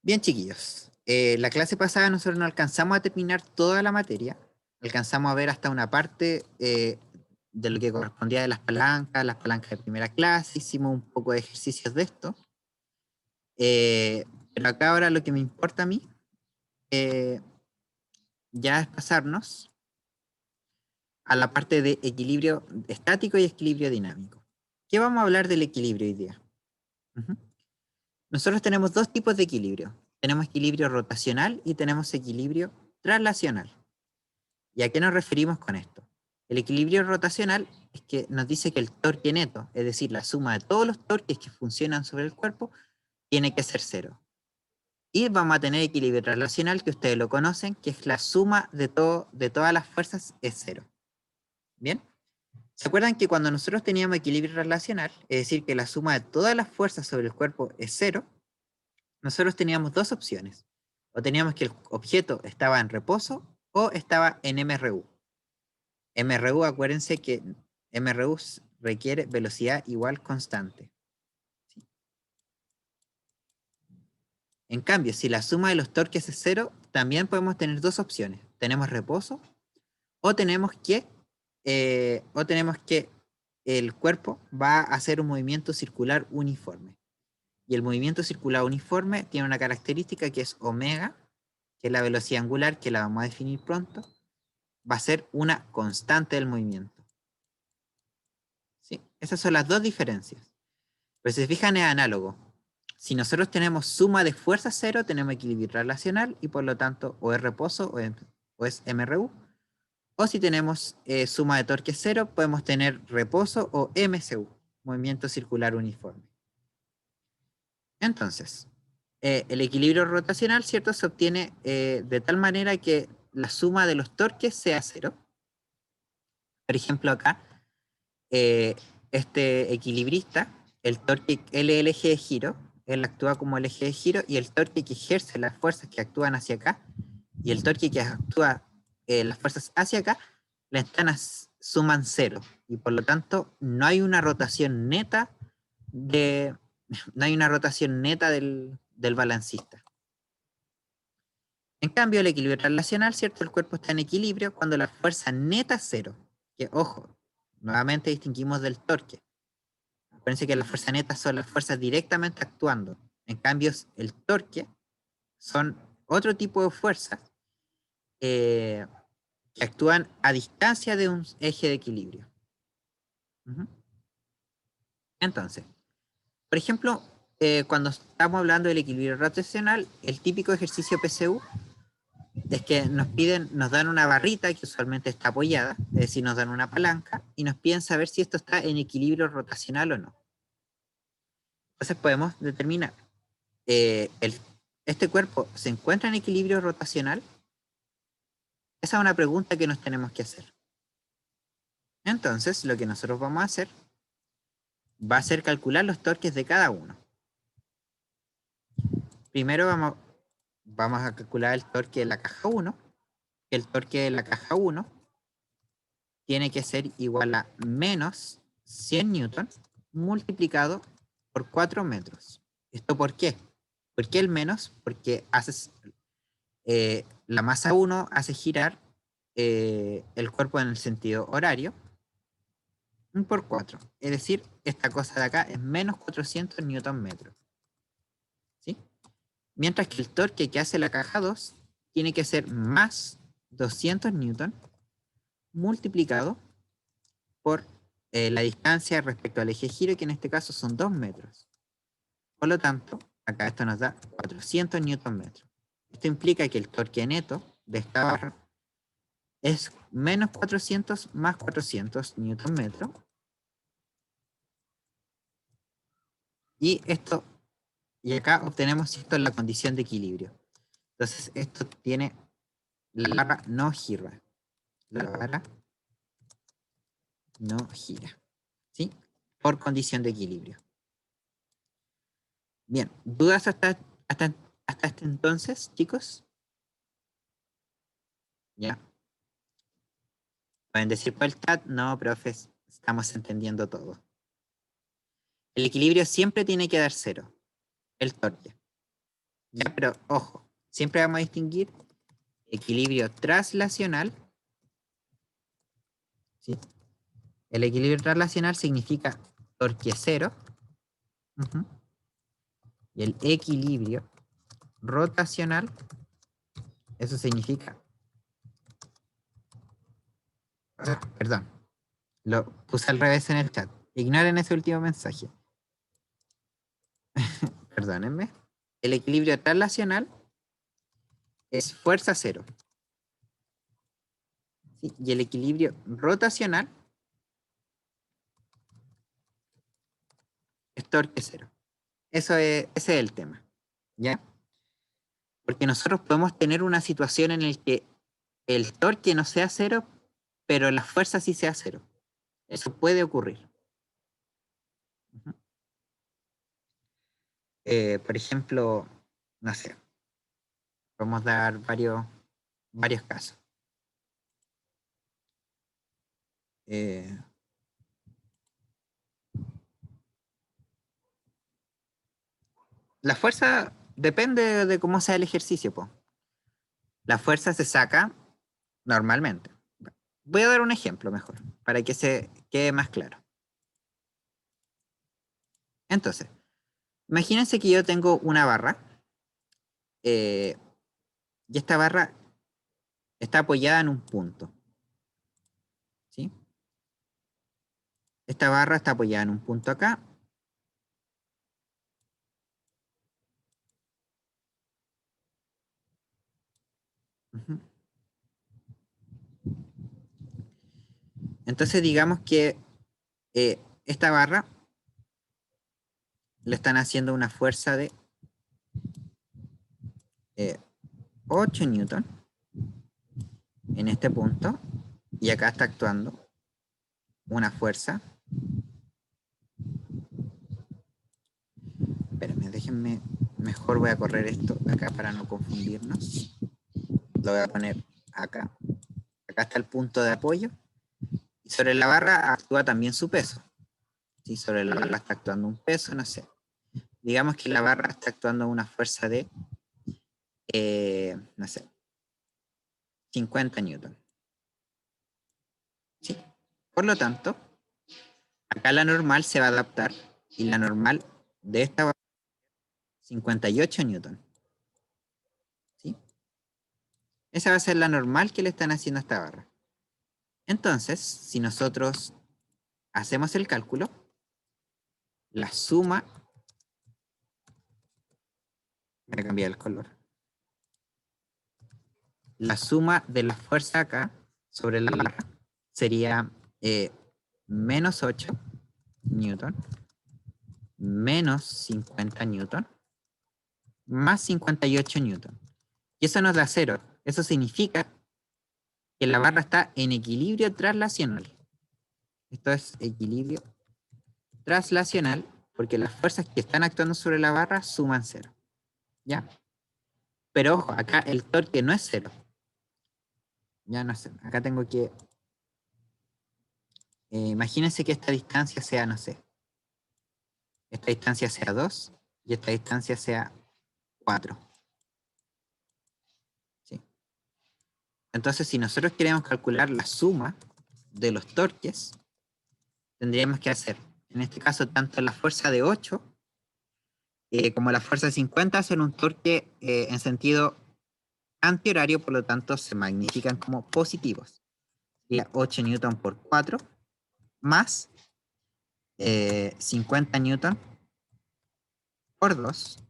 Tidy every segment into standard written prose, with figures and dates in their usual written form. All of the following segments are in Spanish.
Bien, chiquillos. La clase pasada nosotros no alcanzamos a terminar toda la materia. Alcanzamos a ver hasta una parte de lo que correspondía de las palancas de primera clase. Hicimos un poco de ejercicios de esto. Eh, pero acá ahora lo que me importa a mí eh, ya es pasarnos a la parte de equilibrio estático y equilibrio dinámico. ¿Qué vamos a hablar del equilibrio hoy día? Ujú. Nosotros tenemos dos tipos de equilibrio. Tenemos equilibrio rotacional y tenemos equilibrio traslacional. ¿Y a qué nos referimos con esto? El equilibrio rotacional es que nos dice que el torque neto, es decir, la suma de todos los torques que funcionan sobre el cuerpo, tiene que ser cero. Y vamos a tener equilibrio traslacional, que ustedes lo conocen, que es la suma de todas las fuerzas es cero. ¿Bien? ¿Se acuerdan que cuando nosotros teníamos equilibrio relacional, es decir, que la suma de todas las fuerzas sobre el cuerpo es cero, nosotros teníamos dos opciones? O teníamos que el objeto estaba en reposo o estaba en MRU. MRU, acuérdense que MRU requiere velocidad igual constante. ¿Sí? En cambio, si la suma de los torques es cero, también podemos tener dos opciones. Tenemos reposo o tenemos que el cuerpo va a hacer un movimiento circular uniforme. Y el movimiento circular uniforme tiene una característica que es omega, que es la velocidad angular, que la vamos a definir pronto, va a ser una constante del movimiento. ¿Sí? Esas son las dos diferencias. Pero si se fijan es análogo. Si nosotros tenemos suma de fuerza cero, tenemos equilibrio relacional y por lo tanto o es reposo o es MRU. O si tenemos suma de torque cero, podemos tener reposo o MCU, movimiento circular uniforme. Entonces, el equilibrio rotacional, ¿cierto? Se obtiene de tal manera que la suma de los torques sea cero. Por ejemplo, acá, este equilibrista, el torque, él es el eje de giro, él actúa como el eje de giro y el torque que ejerce las fuerzas que actúan hacia acá y el torque que actúa las fuerzas hacia acá, las suman cero y por lo tanto no hay una rotación neta no hay una rotación neta del balancista. En cambio, el equilibrio relacional, ¿cierto? El cuerpo está en equilibrio cuando la fuerza neta es cero. Que, ojo, nuevamente distinguimos del torque. Acuérdense que las fuerzas netas son las fuerzas directamente actuando. En cambio, el torque son otro tipo de fuerzas que actúan a distancia de un eje de equilibrio. Entonces, por ejemplo, cuando estamos hablando del equilibrio rotacional, el típico ejercicio PSU es que nos dan una barrita que usualmente está apoyada, es decir, nos dan una palanca y nos piden saber si esto está en equilibrio rotacional o no. Entonces podemos determinar, ¿este cuerpo se encuentra en equilibrio rotacional? Esa es una pregunta que nos tenemos que hacer. Entonces, lo que nosotros vamos a hacer va a ser calcular los torques de cada uno. Primero vamos a calcular el torque de la caja 1. El torque de la caja 1 tiene que ser igual a menos 100 newtons multiplicado por 4 metros. ¿Esto por qué? ¿Por qué el menos? Porque la masa 1 hace girar el cuerpo en el sentido horario por 4. Es decir, esta cosa de acá es menos 400 newton metros. ¿Sí? Mientras que el torque que hace la caja 2 tiene que ser más 200 newton multiplicado por la distancia respecto al eje de giro, que en este caso son 2 metros. Por lo tanto, acá esto nos da 400 newton metros. Esto implica que el torque neto de esta barra es menos 400 más 400 newton metros. Y acá obtenemos esto en la condición de equilibrio. Entonces, esto tiene, la barra no gira. La barra no gira. ¿Sí? Por condición de equilibrio. Bien, ¿dudas hasta este entonces, chicos? ¿Ya? Pueden decir por el chat, no, profes, estamos entendiendo todo. El equilibrio siempre tiene que dar cero, el torque. Ya, pero ojo, siempre vamos a distinguir equilibrio traslacional. ¿Sí? El equilibrio traslacional significa torque cero. Y el equilibrio rotacional, eso significa... perdón, lo puse al revés en el chat. Ignoren ese último mensaje. Perdónenme. El equilibrio traslacional es fuerza cero. ¿Sí? Y el equilibrio rotacional es torque cero. Ese es el tema. ¿Ya? Porque nosotros podemos tener una situación en la que el torque no sea cero, pero la fuerza sí sea cero. Eso puede ocurrir. Por ejemplo, no sé, podemos dar varios casos. La fuerza depende de cómo sea el ejercicio, po. La fuerza se saca normalmente. Voy a dar un ejemplo mejor, para que se quede más claro. Entonces, imagínense que yo tengo una barra, y esta barra está apoyada en un punto. ¿Sí? Esta barra está apoyada en un punto acá. Entonces digamos que esta barra le están haciendo una fuerza de 8 newton en este punto, y acá está actuando una fuerza. Espérenme, déjenme, mejor voy a correr esto acá para no confundirnos. Lo voy a poner acá. Acá está el punto de apoyo, y sobre la barra actúa también su peso. Si sobre la barra está actuando un peso, no sé. Digamos que la barra está actuando una fuerza de, no sé, 50 newton. ¿Sí? Por lo tanto, acá la normal se va a adaptar, y la normal de esta va a ser 58 newton. ¿Sí? Esa va a ser la normal que le están haciendo a esta barra. Entonces, si nosotros hacemos el cálculo, la suma... Voy a cambiar el color. La suma de la fuerza acá sobre la barra sería menos 8 newton, menos 50 newton, más 58 newton. Y eso nos da cero. Eso significa que la barra está en equilibrio traslacional. Esto es equilibrio traslacional, porque las fuerzas que están actuando sobre la barra suman cero. ¿Ya? Pero ojo, acá el torque no es cero. Ya no sé, acá tengo que... imagínense que esta distancia sea, no sé, esta distancia sea 2 y esta distancia sea 4. ¿Sí? Entonces, si nosotros queremos calcular la suma de los torques, tendríamos que hacer, en este caso, tanto la fuerza de 8 como la fuerza de 50 hacen un torque en sentido antihorario, por lo tanto se magnifican como positivos. Sería 8 newton por 4 más 50 newton por 2.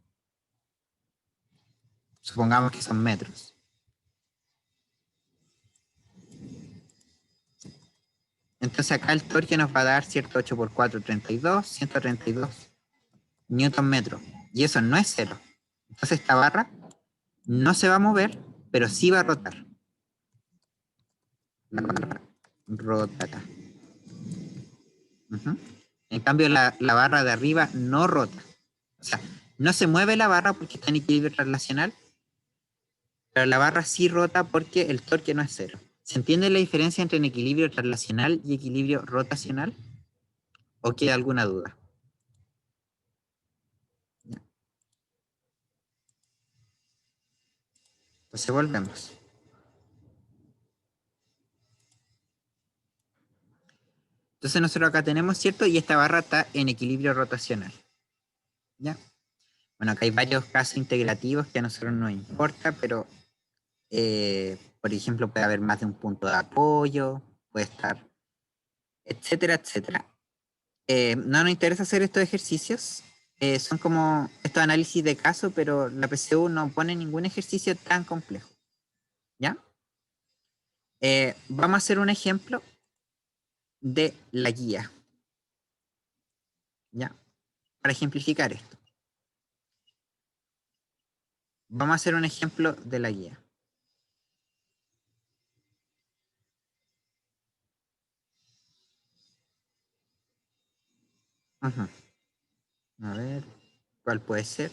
Supongamos que son metros. Entonces acá el torque nos va a dar, ¿cierto? 8 por 4, 32, 132 newton metro. Y eso no es cero. Entonces esta barra no se va a mover, pero sí va a rotar. La barra rota acá. En cambio la barra de arriba no rota. O sea, no se mueve la barra porque está en equilibrio traslacional, pero la barra sí rota porque el torque no es cero. ¿Se entiende la diferencia entre en equilibrio traslacional y equilibrio rotacional? ¿O queda alguna duda? Entonces volvemos. Entonces nosotros acá tenemos, ¿cierto? Y esta barra está en equilibrio rotacional. ¿Ya? Bueno, acá hay varios casos integrativos que a nosotros no nos importa, pero por ejemplo puede haber más de un punto de apoyo, puede estar, etcétera, etcétera. No nos interesa hacer estos ejercicios, son como estos análisis de caso, pero la PSU no pone ningún ejercicio tan complejo. ¿Ya? Vamos a hacer un ejemplo de la guía. ¿Ya? Para ejemplificar esto. Vamos a hacer un ejemplo de la guía. Ajá. A ver, ¿cuál puede ser?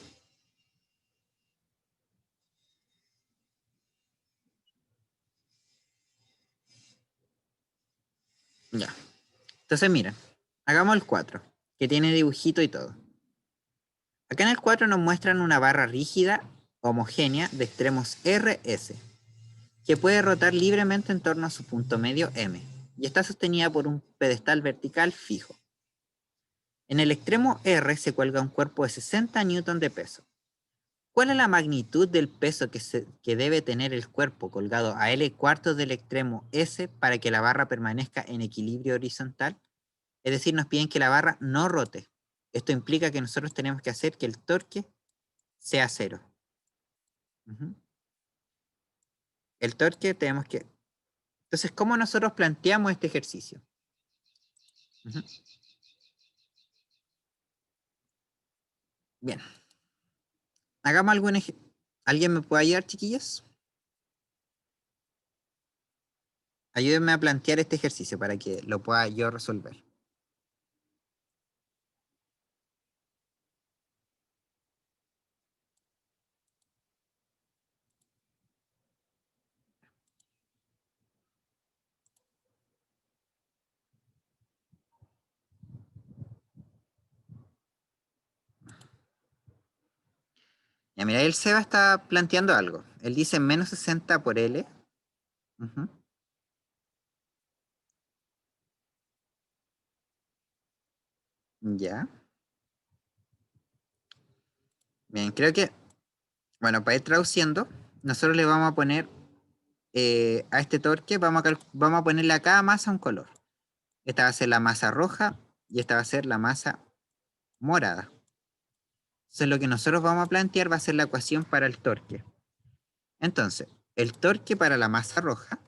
Ya. Entonces, miren, hagamos el 4, que tiene dibujito y todo. Acá en el 4 nos muestran una barra rígida, homogénea, de extremos RS, que puede rotar libremente en torno a su punto medio M, y está sostenida por un pedestal vertical fijo. En el extremo R se cuelga un cuerpo de 60 newton de peso. ¿Cuál es la magnitud del peso que debe tener el cuerpo colgado a L cuartos del extremo S para que la barra permanezca en equilibrio horizontal? Es decir, nos piden que la barra no rote. Esto implica que nosotros tenemos que hacer que el torque sea cero. El torque tenemos que... Entonces, ¿cómo nosotros planteamos este ejercicio? Bien. Hagamos algún ejemplo. ¿Alguien me puede ayudar, chiquillos? Ayúdenme a plantear este ejercicio para que lo pueda yo resolver. Ya, mira, el Seba está planteando algo. Él dice menos 60 por L. Ya. Bien, creo que, bueno, para ir traduciendo, nosotros le vamos a poner a este torque, vamos a ponerle a cada masa un color. Esta va a ser la masa roja y esta va a ser la masa morada. Entonces lo que nosotros vamos a plantear va a ser la ecuación para el torque. Entonces, el torque para la masa roja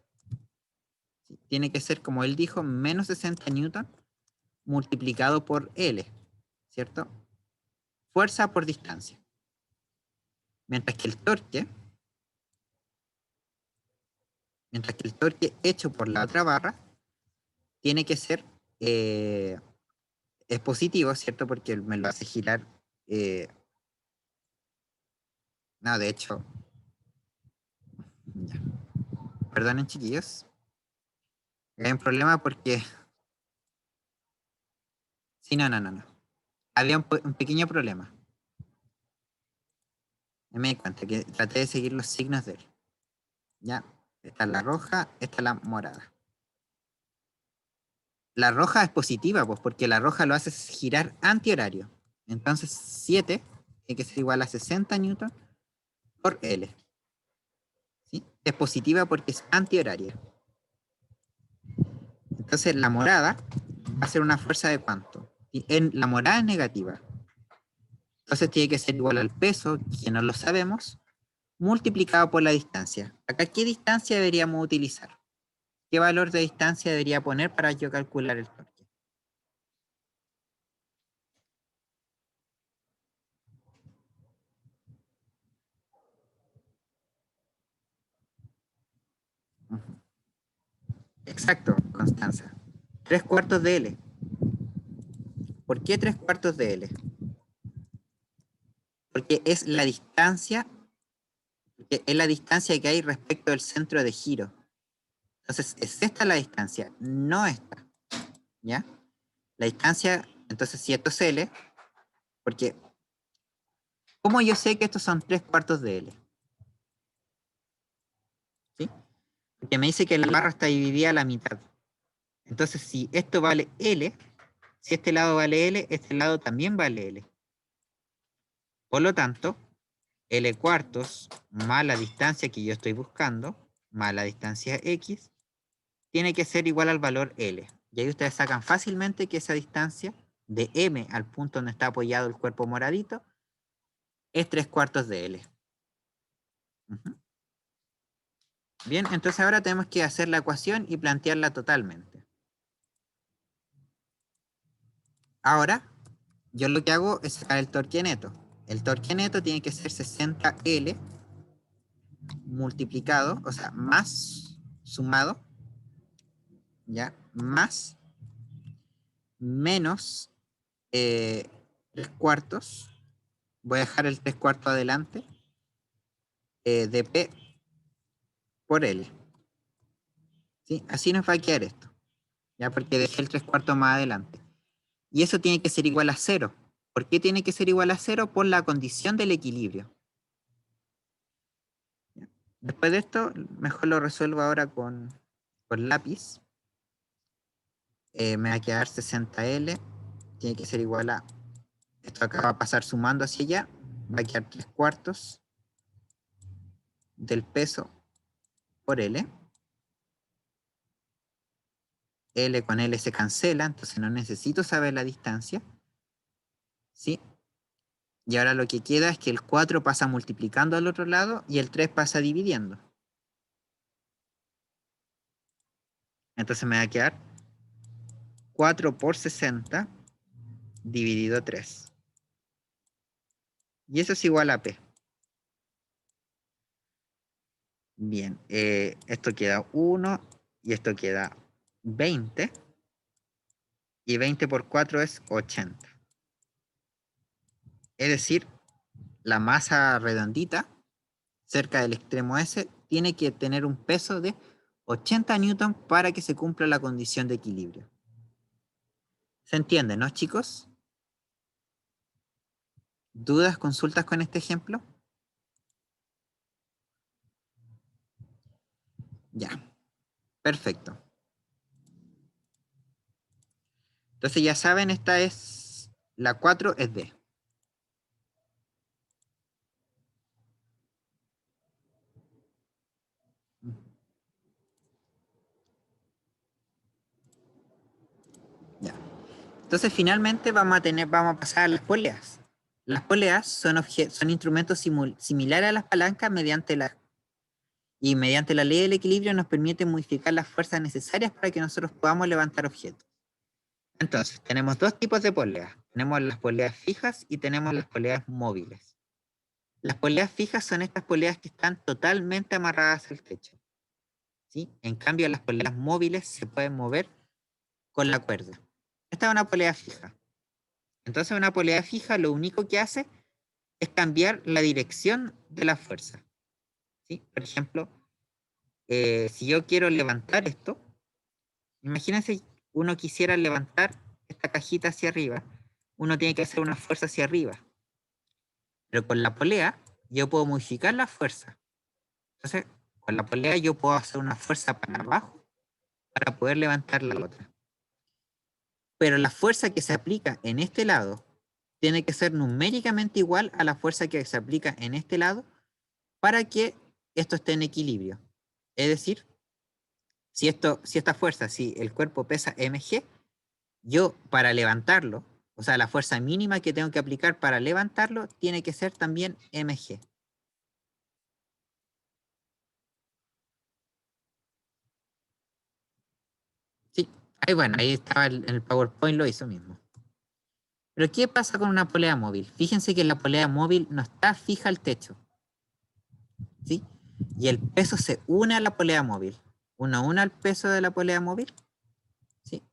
tiene que ser, como él dijo, menos 60 newton multiplicado por L, ¿cierto? Fuerza por distancia. Mientras que el torque hecho por la otra barra tiene que ser, es positivo, ¿cierto? Porque me lo hace girar. No, de hecho, ya. Perdonen, chiquillos. Hay un problema porque... Sí, no. Había un pequeño problema. Me di cuenta que traté de seguir los signos de él. Ya, esta es la roja, esta es la morada. La roja es positiva, pues, porque la roja lo hace girar antihorario. Entonces, 7 tiene que ser igual a 60 newton por L. ¿Sí? Es positiva porque es antihoraria. Entonces, la morada va a ser una fuerza de ¿cuánto? La morada es negativa. Entonces, tiene que ser igual al peso, que no lo sabemos, multiplicado por la distancia. Acá, ¿qué distancia deberíamos utilizar? ¿Qué valor de distancia debería poner para yo calcular el torque? Exacto, Constanza. 3/4 de L. ¿Por qué 3/4 de L? Porque es la distancia, que hay respecto del centro de giro. Entonces, es esta la distancia, no esta. ¿Ya? La distancia, entonces, si esto es L, porque, ¿cómo yo sé que estos son 3/4 de L? ¿sí? Porque me dice que la barra está dividida a la mitad. Entonces, si esto vale L, si este lado vale L, este lado también vale L. Por lo tanto, L cuartos más la distancia que yo estoy buscando, más la distancia X, tiene que ser igual al valor L. Y ahí ustedes sacan fácilmente que esa distancia de M al punto donde está apoyado el cuerpo moradito es 3/4 de L. Bien, entonces ahora tenemos que hacer la ecuación y plantearla totalmente. Ahora, yo lo que hago es sacar el torque neto. El torque neto tiene que ser 60L multiplicado, o sea, más sumado, ¿ya? Más menos 3/4. Voy a dejar el 3/4 adelante de P por L. ¿Sí? Así nos va a quedar esto, ¿ya? Porque dejé el 3/4 más adelante. Y eso tiene que ser igual a 0. ¿Por qué tiene que ser igual a 0? Por la condición del equilibrio. Después de esto, mejor lo resuelvo ahora con lápiz. Me va a quedar 60L. Tiene que ser igual a... Esto acá va a pasar sumando hacia allá. Va a quedar 3/4 del peso por L. L con L se cancela, entonces no necesito saber la distancia. ¿Sí? Y ahora lo que queda es que el 4 pasa multiplicando al otro lado y el 3 pasa dividiendo. Entonces me va a quedar 4 por 60 dividido 3. Y eso es igual a P. Bien, esto queda 1 y esto queda 20. Y 20 por 4 es 80. Es decir, la masa redondita, cerca del extremo S, tiene que tener un peso de 80 newton para que se cumpla la condición de equilibrio. ¿Se entiende, no, chicos? ¿Dudas, consultas con este ejemplo? Ya, perfecto. Entonces ya saben, esta es, la 4 es D. Ya. Entonces finalmente vamos a pasar a las poleas. Las poleas son instrumentos similares a las palancas mediante la ley del equilibrio nos permite modificar las fuerzas necesarias para que nosotros podamos levantar objetos. Entonces, tenemos dos tipos de poleas. Tenemos las poleas fijas y tenemos las poleas móviles. Las poleas fijas son estas poleas que están totalmente amarradas al techo. ¿Sí? En cambio, las poleas móviles se pueden mover con la cuerda. Esta es una polea fija. Entonces, una polea fija lo único que hace es cambiar la dirección de la fuerza. ¿Sí? Por ejemplo, si yo quiero levantar esto, imagínense, uno quisiera levantar esta cajita hacia arriba, uno tiene que hacer una fuerza hacia arriba. Pero con la polea, yo puedo modificar la fuerza. Entonces, con la polea yo puedo hacer una fuerza para abajo para poder levantar la otra. Pero la fuerza que se aplica en este lado tiene que ser numéricamente igual a la fuerza que se aplica en este lado para que esto esté en equilibrio. Es decir, si esta fuerza, si el cuerpo pesa mg, yo para levantarlo, o sea, la fuerza mínima que tengo que aplicar para levantarlo tiene que ser también mg. Sí, ahí bueno, ahí estaba el PowerPoint, lo hizo mismo. Pero ¿qué pasa con una polea móvil? Fíjense que la polea móvil no está fija al techo, ¿sí? Y el peso se une a la polea móvil. Uno une al peso de la polea móvil, ¿sí?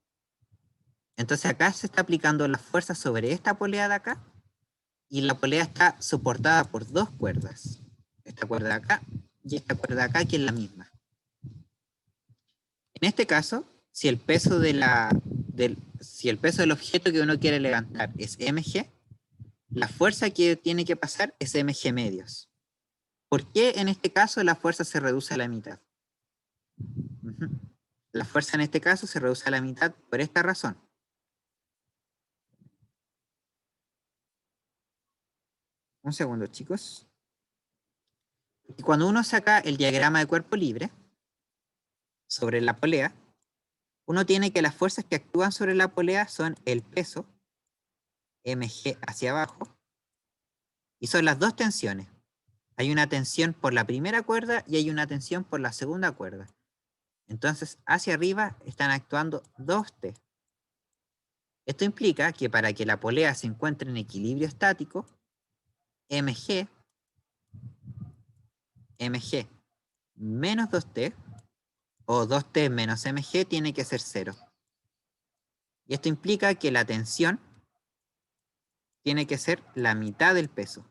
Entonces acá se está aplicando la fuerza sobre esta polea de acá y la polea está soportada por dos cuerdas. Esta cuerda de acá y esta cuerda de acá, que es la misma. En este caso, si el peso del objeto que uno quiere levantar es mg, la fuerza que tiene que pasar es mg medios. ¿Por qué en este caso la fuerza se reduce a la mitad? La fuerza en este caso se reduce a la mitad por esta razón. Un segundo, chicos. Y cuando uno saca el diagrama de cuerpo libre sobre la polea, uno tiene que las fuerzas que actúan sobre la polea son el peso, mg hacia abajo, y son las dos tensiones. Hay una tensión por la primera cuerda y hay una tensión por la segunda cuerda. Entonces, hacia arriba están actuando dos T. Esto implica que para que la polea se encuentre en equilibrio estático, mg menos 2T, o 2T menos mg tiene que ser 0. Y esto implica que la tensión tiene que ser la mitad del peso.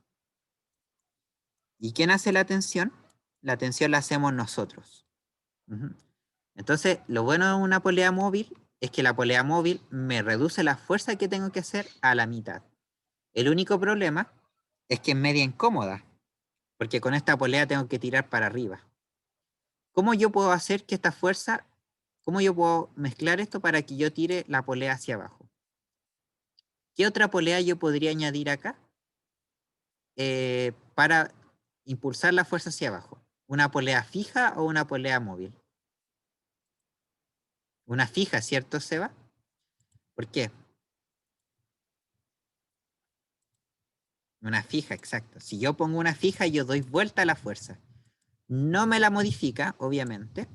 ¿Y quién hace la tensión? La tensión la hacemos nosotros. Entonces, lo bueno de una polea móvil es que la polea móvil me reduce la fuerza que tengo que hacer a la mitad. El único problema es que es media incómoda, porque con esta polea tengo que tirar para arriba. ¿Cómo yo puedo hacer que esta fuerza, cómo yo puedo mezclar esto para que yo tire la polea hacia abajo? ¿Qué otra polea yo podría añadir acá para impulsar la fuerza hacia abajo? ¿Una polea fija o una polea móvil? Una fija, ¿cierto, Seba? ¿Por qué? Una fija, exacto. Si yo pongo una fija, yo doy vuelta a la fuerza. No me la modifica, obviamente,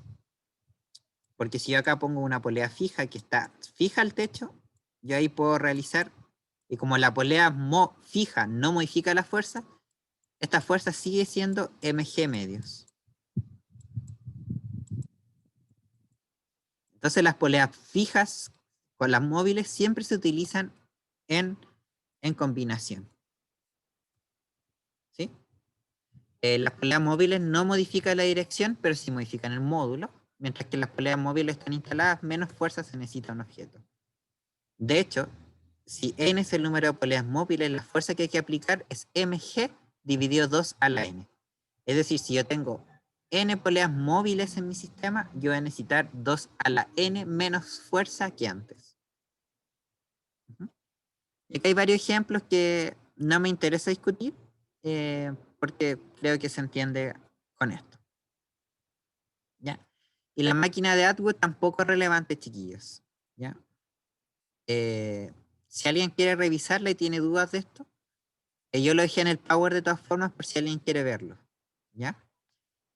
porque si yo acá pongo una polea fija que está fija al techo, yo ahí puedo realizar, y como la polea fija no modifica la fuerza, esta fuerza sigue siendo mg medios. Entonces las poleas fijas con las móviles siempre se utilizan en combinación. ¿Sí? Las poleas móviles no modifican la dirección, pero sí modifican el módulo, mientras que las poleas móviles están instaladas, menos fuerza se necesita un objeto. De hecho, si n es el número de poleas móviles, la fuerza que hay que aplicar es mg dividido 2 a la n. Es decir, si yo tengo n poleas móviles en mi sistema, yo voy a necesitar 2 a la n menos fuerza que antes. Y acá hay varios ejemplos que no me interesa discutir, porque creo que se entiende con esto. ¿Ya? Y la máquina de Atwood tampoco es relevante, chiquillos. ¿Ya? Si alguien quiere revisarla y tiene dudas de esto, yo lo dejé en el Power de todas formas por si alguien quiere verlo. ¿Ya?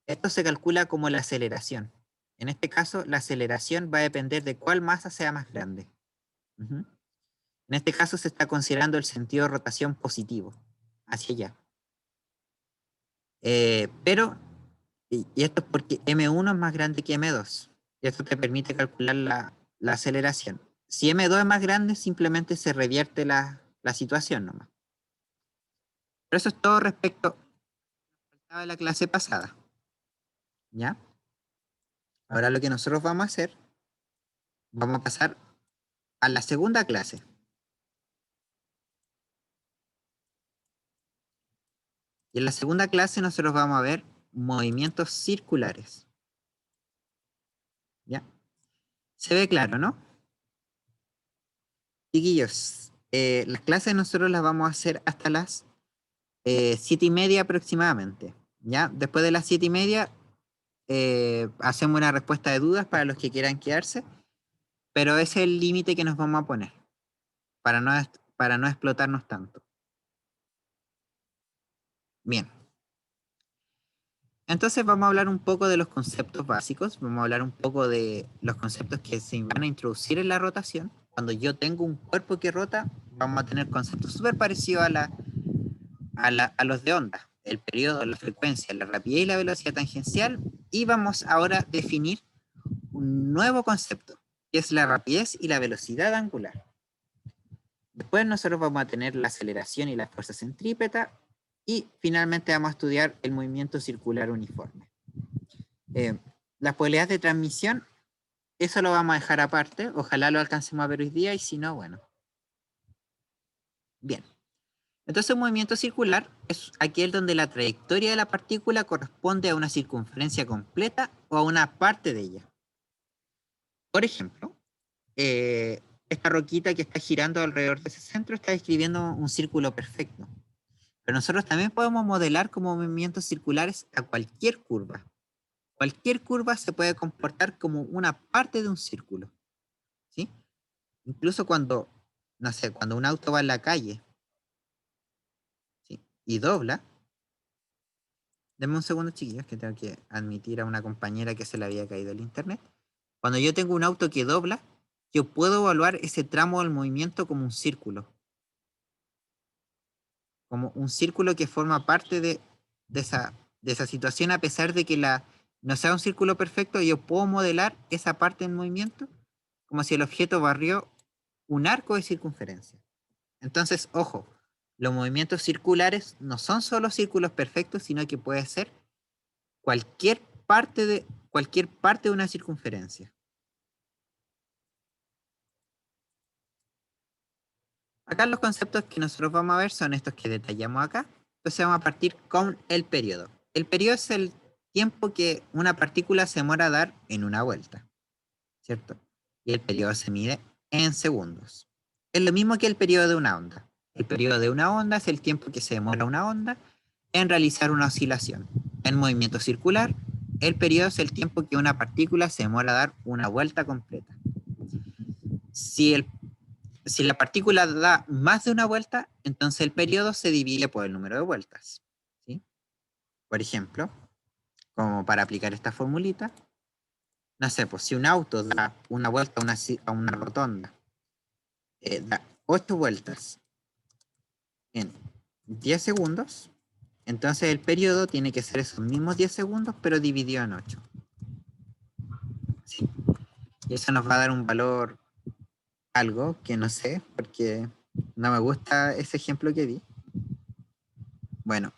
Esto se calcula como la aceleración. En este caso, la aceleración va a depender de cuál masa sea más grande. En este caso se está considerando el sentido de rotación positivo, hacia allá. Pero, y esto es porque M1 es más grande que M2. Y esto te permite calcular la aceleración. Si M2 es más grande, simplemente se revierte la situación nomás. Pero eso es todo respecto a la clase pasada. ¿Ya? Ahora lo que nosotros vamos a hacer, vamos a pasar a la segunda clase. Y en la segunda clase nosotros vamos a ver movimientos circulares. ¿Ya? Se ve claro, ¿no? Chiquillos, las clases nosotros las vamos a hacer hasta las 7:30 aproximadamente. ¿Ya? Después de las 7:30 hacemos una respuesta de dudas para los que quieran quedarse, pero ese es el límite que nos vamos a poner para no explotarnos tanto. Bien. Entonces vamos a hablar un poco de los conceptos básicos, vamos a hablar un poco de los conceptos que se van a introducir en la rotación. Cuando yo tengo un cuerpo que rota, vamos a tener conceptos súper parecidos a los de onda, el periodo, la frecuencia, la rapidez y la velocidad tangencial, y vamos ahora a definir un nuevo concepto, que es la rapidez y la velocidad angular. Después nosotros vamos a tener la aceleración y la fuerza centrípeta, y finalmente vamos a estudiar el movimiento circular uniforme. Las probabilidades de transmisión, eso lo vamos a dejar aparte, ojalá lo alcancemos a ver hoy día, y si no, bueno. Bien. Entonces un movimiento circular es aquel donde la trayectoria de la partícula corresponde a una circunferencia completa o a una parte de ella. Por ejemplo, esta roquita que está girando alrededor de ese centro está describiendo un círculo perfecto. Pero nosotros también podemos modelar como movimientos circulares a cualquier curva. Cualquier curva se puede comportar como una parte de un círculo, ¿sí? Incluso cuando, no sé, cuando un auto va en la calle, ¿sí?, y dobla. Denme un segundo, chiquillos, que tengo que admitir a una compañera que se le había caído el internet. Cuando yo tengo un auto que dobla, yo puedo evaluar ese tramo del movimiento como un círculo. Como un círculo que forma parte de esa situación, a pesar de que no sea un círculo perfecto, yo puedo modelar esa parte en movimiento como si el objeto barrió un arco de circunferencia. Entonces, ojo, los movimientos circulares no son solo círculos perfectos, sino que puede ser cualquier cualquier parte de una circunferencia. Acá los conceptos que nosotros vamos a ver son estos que detallamos acá. Entonces vamos a partir con el periodo. El periodo es el tiempo que una partícula se demora a dar en una vuelta, ¿cierto? Y el periodo se mide en segundos. Es lo mismo que el periodo de una onda. El periodo de una onda es el tiempo que se demora una onda en realizar una oscilación. En movimiento circular, el periodo es el tiempo que una partícula se demora a dar una vuelta completa. Si la partícula da más de una vuelta, entonces el periodo se divide por el número de vueltas, ¿sí? Por ejemplo, como para aplicar esta formulita, no sé, pues si un auto da una vuelta a una rotonda, da 8 vueltas en 10 segundos, entonces el periodo tiene que ser esos mismos 10 segundos, pero dividido en 8. ¿Sí? Y eso nos va a dar un valor, algo que no sé, porque no me gusta ese ejemplo que di. Bueno,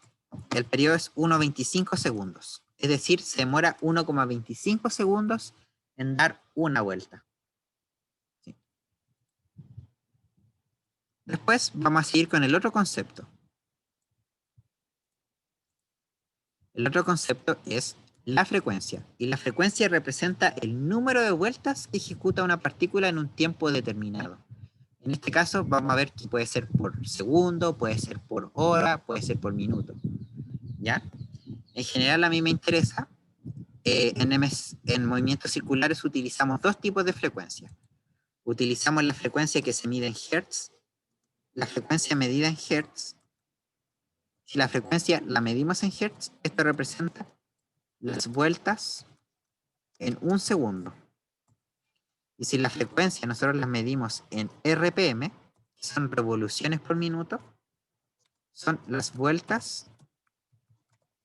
el periodo es 1,25 segundos. Es decir, se demora 1,25 segundos en dar una vuelta. ¿Sí? Después vamos a seguir con el otro concepto. El otro concepto es la frecuencia. Y la frecuencia representa el número de vueltas que ejecuta una partícula en un tiempo determinado. En este caso vamos a ver que puede ser por segundo, puede ser por hora, puede ser por minuto. ¿Ya? En general a mí me interesa, en movimientos circulares utilizamos dos tipos de frecuencia. Utilizamos la frecuencia que se mide en Hertz, la frecuencia medida en Hertz. Si la frecuencia la medimos en Hertz, esto representa las vueltas en un segundo. Y si la frecuencia nosotros la medimos en RPM, que son revoluciones por minuto, son las vueltas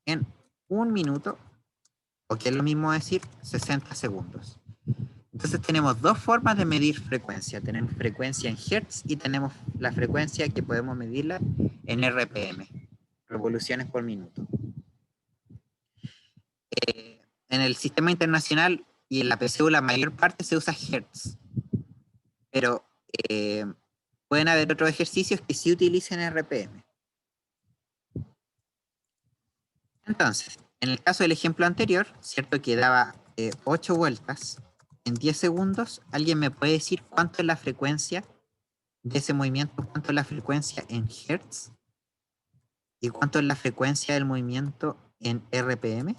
en un minuto, o que es lo mismo decir 60 segundos. Entonces tenemos dos formas de medir frecuencia. Tenemos frecuencia en Hertz y tenemos la frecuencia que podemos medirla en RPM, revoluciones por minuto. En el sistema internacional y en la PCU la mayor parte se usa Hertz, pero pueden haber otros ejercicios que sí utilicen RPM. Entonces, en el caso del ejemplo anterior, ¿cierto?, que daba 8 vueltas en 10 segundos, ¿alguien me puede decir cuánto es la frecuencia de ese movimiento? ¿Cuánto es la frecuencia en Hertz? ¿Y cuánto es la frecuencia del movimiento en RPM?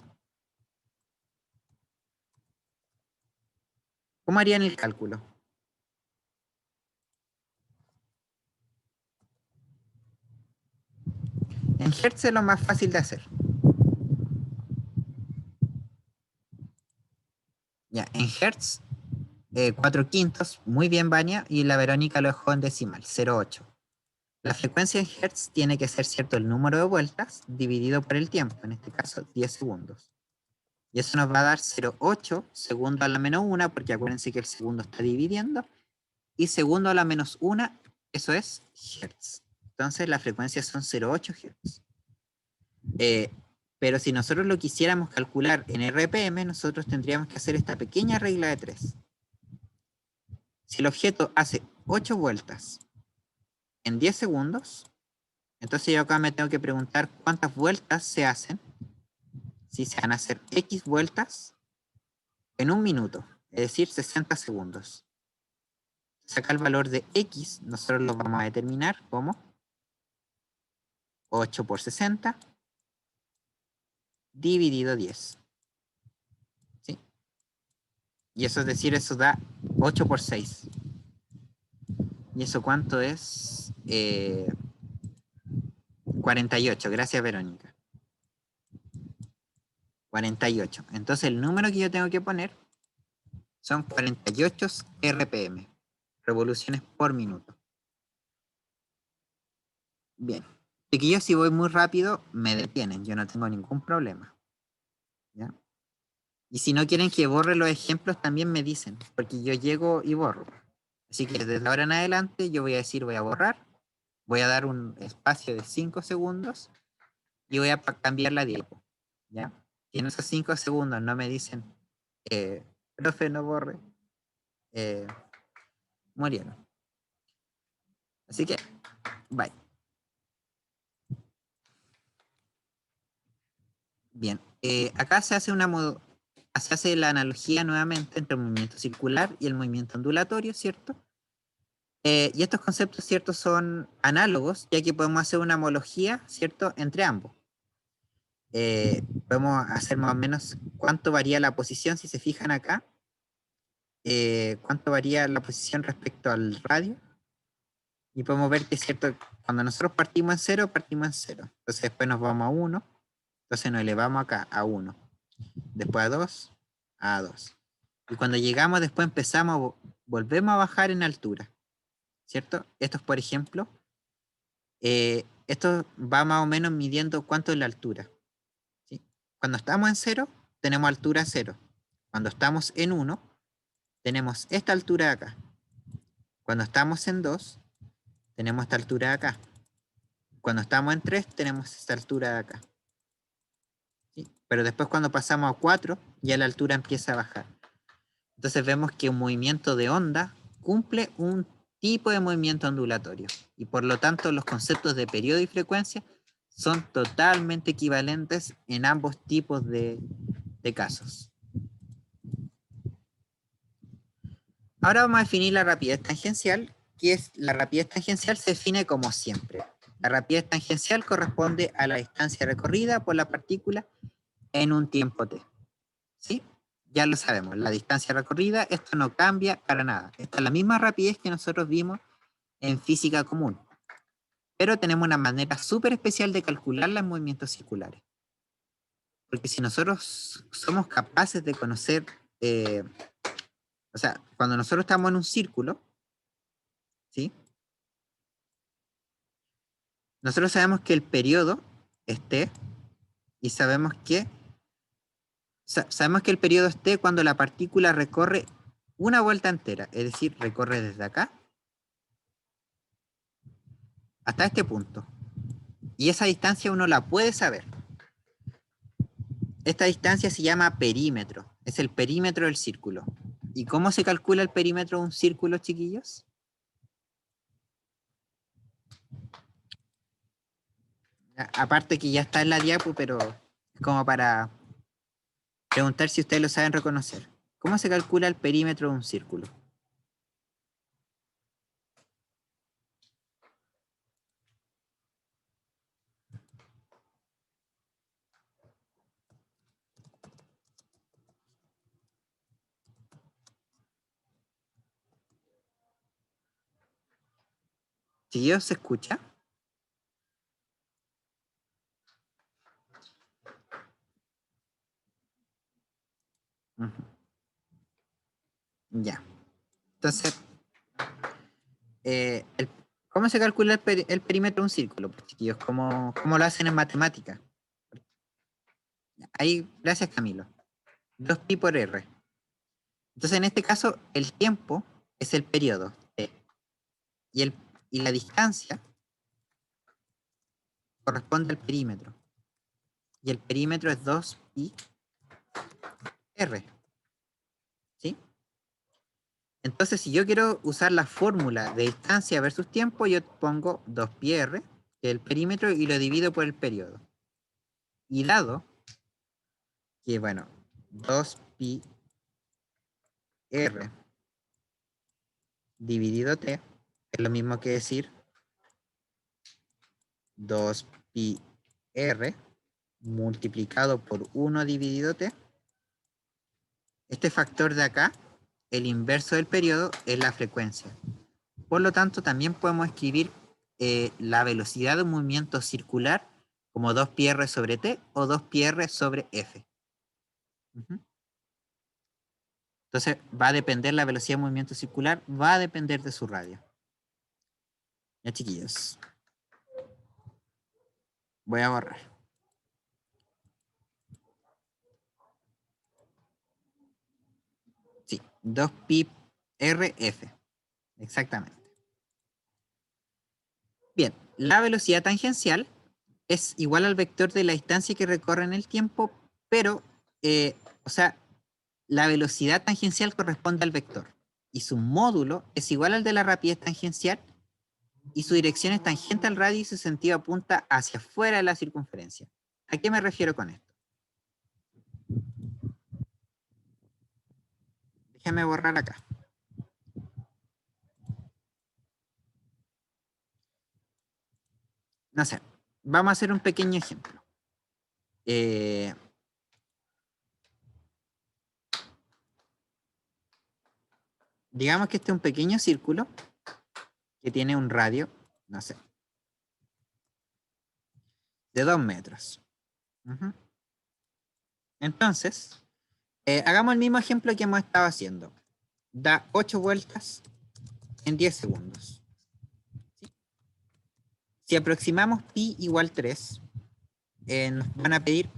¿Cómo harían el cálculo? En Hertz es lo más fácil de hacer. Ya, en Hertz, 4 quintos, muy bien, Vania, y la Verónica lo dejó en decimal, 0,8. La frecuencia en Hertz tiene que ser, ¿cierto?, el número de vueltas dividido por el tiempo, en este caso 10 segundos. Y eso nos va a dar 0,8 segundo a la menos 1, porque acuérdense que el segundo está dividiendo, y segundo a la menos 1, eso es Hertz. Entonces la frecuencia son 0,8 Hz. Pero si nosotros lo quisiéramos calcular en RPM, nosotros tendríamos que hacer esta pequeña regla de 3. Si el objeto hace 8 vueltas en 10 segundos, entonces yo acá me tengo que preguntar cuántas vueltas se hacen si se van a hacer X vueltas en un minuto. es decir, 60 segundos. Saca el valor de X, nosotros lo vamos a determinar como 8 por 60 dividido 10. ¿Sí? Y eso es decir, eso da 8 por 6. ¿Y eso cuánto es? 48. Gracias, Verónica. 48. Entonces el número que yo tengo que poner son 48 RPM, revoluciones por minuto. Bien. Chiquillos, si voy muy rápido, me detienen. Yo no tengo ningún problema. ¿Ya? Y si no quieren que borre los ejemplos, también me dicen, porque yo llego y borro. Así que desde ahora en adelante yo voy a decir, voy a borrar, voy a dar un espacio de 5 segundos y voy a cambiar la diapo. ¿Ya? Y en esos 5 segundos no me dicen, profe, no borre, murieron. Así que, bye. Bien, acá se hace se hace la analogía nuevamente entre el movimiento circular y el movimiento ondulatorio, ¿cierto? Y estos conceptos, ¿cierto? Son análogos, ya que podemos hacer una homología, ¿cierto? Entre ambos. Podemos hacer más o menos cuánto varía la posición, si se fijan acá. Cuánto varía la posición respecto al radio. Y podemos ver que es cierto, cuando nosotros partimos en 0, partimos en 0. Entonces después nos vamos a 1. Entonces nos elevamos acá a 1. Después a 2, a 2. Y cuando llegamos, después empezamos, volvemos a bajar en altura. ¿Cierto? Esto es, por ejemplo, esto va más o menos midiendo cuánto es la altura. ¿Sí? Cuando estamos en 0, tenemos altura 0. Cuando estamos en 1, tenemos esta altura de acá. Cuando estamos en 2, tenemos esta altura de acá. Cuando estamos en 3, tenemos esta altura de acá. ¿Sí? Pero después cuando pasamos a 4, ya la altura empieza a bajar. Entonces vemos que un movimiento de onda cumple un tipo de movimiento ondulatorio. Y por lo tanto los conceptos de periodo y frecuencia son totalmente equivalentes en ambos tipos de casos. Ahora vamos a definir la rapidez tangencial, que es la rapidez tangencial se define como siempre. La rapidez tangencial corresponde a la distancia recorrida por la partícula en un tiempo t. ¿Sí? Ya lo sabemos, la distancia recorrida, esto no cambia para nada. Esta es la misma rapidez que nosotros vimos en física común. Pero tenemos una manera súper especial de calcularla en movimientos circulares. Porque si nosotros somos capaces de conocer, o sea, cuando nosotros estamos en un círculo, ¿sí? Nosotros sabemos que el periodo es t y sabemos que el periodo es t cuando la partícula recorre una vuelta entera, es decir, recorre desde acá hasta este punto. Y esa distancia uno la puede saber. Esta distancia se llama perímetro, es el perímetro del círculo. ¿Y cómo se calcula el perímetro de un círculo, chiquillos? Aparte que ya está en la diapo, pero es como para preguntar si ustedes lo saben reconocer. ¿Cómo se calcula el perímetro de un círculo? ¿Chiquillos, se escucha? Ya. Entonces, ¿cómo se calcula el perímetro de un círculo? Pues, chiquillos, ¿cómo lo hacen en matemática? Ahí, gracias, Camilo. 2pi por r. Entonces, en este caso, el tiempo es el periodo t. Y la distancia corresponde al perímetro. Y el perímetro es 2pi r. ¿Sí? Entonces, si yo quiero usar la fórmula de distancia versus tiempo, yo pongo 2pi r, que es el perímetro, y lo divido por el periodo. Y dado que, bueno, 2pi R dividido T es lo mismo que decir 2pi R multiplicado por 1 dividido T. Este factor de acá, el inverso del periodo, es la frecuencia. Por lo tanto, también podemos escribir la velocidad de un movimiento circular como 2πr sobre T o 2πr sobre F. Entonces, va a depender la velocidad de movimiento circular, va a depender de su radio. Ya, chiquillos. Voy a borrar. Sí, 2pi RF. Exactamente. Bien, la velocidad tangencial es igual al vector de la distancia que recorre en el tiempo, pero, o sea, la velocidad tangencial corresponde al vector y su módulo es igual al de la rapidez tangencial y su dirección es tangente al radio y su sentido apunta hacia afuera de la circunferencia. ¿A qué me refiero con esto? Déjame borrar acá. No sé, vamos a hacer un pequeño ejemplo. Digamos que este es un pequeño círculo que tiene un radio, no sé, de 2 metros. Entonces, hagamos el mismo ejemplo que hemos estado haciendo. Da 8 vueltas en 10 segundos. ¿Sí? Si aproximamos pi igual 3, nos van a pedir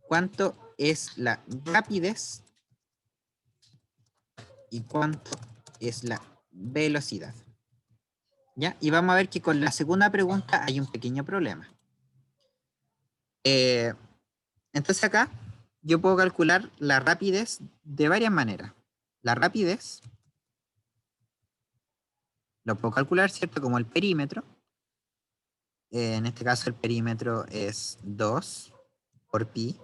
cuánto es la rapidez y cuánto es la velocidad. ¿Ya? Y vamos a ver que con la segunda pregunta hay un pequeño problema. Entonces acá yo puedo calcular la rapidez de varias maneras. La rapidez lo puedo calcular, ¿cierto? Como el perímetro. En este caso el perímetro es 2 por pi,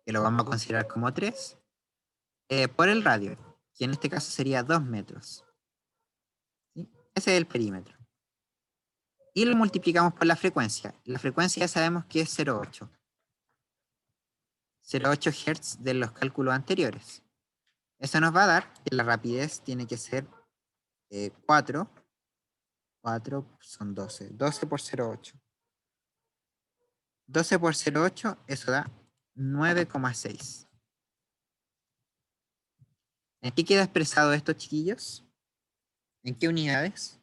que lo vamos a considerar como 3, por el radio, que en este caso sería 2 metros. ¿Sí? Ese es el perímetro. Y lo multiplicamos por la frecuencia. La frecuencia ya sabemos que es 0,8. 0,8 Hz de los cálculos anteriores. Eso nos va a dar que la rapidez tiene que ser 4 son 12. 12 por 0,8. 12 por 0,8, eso da 9,6. ¿En qué queda expresado esto, chiquillos? ¿En qué unidades?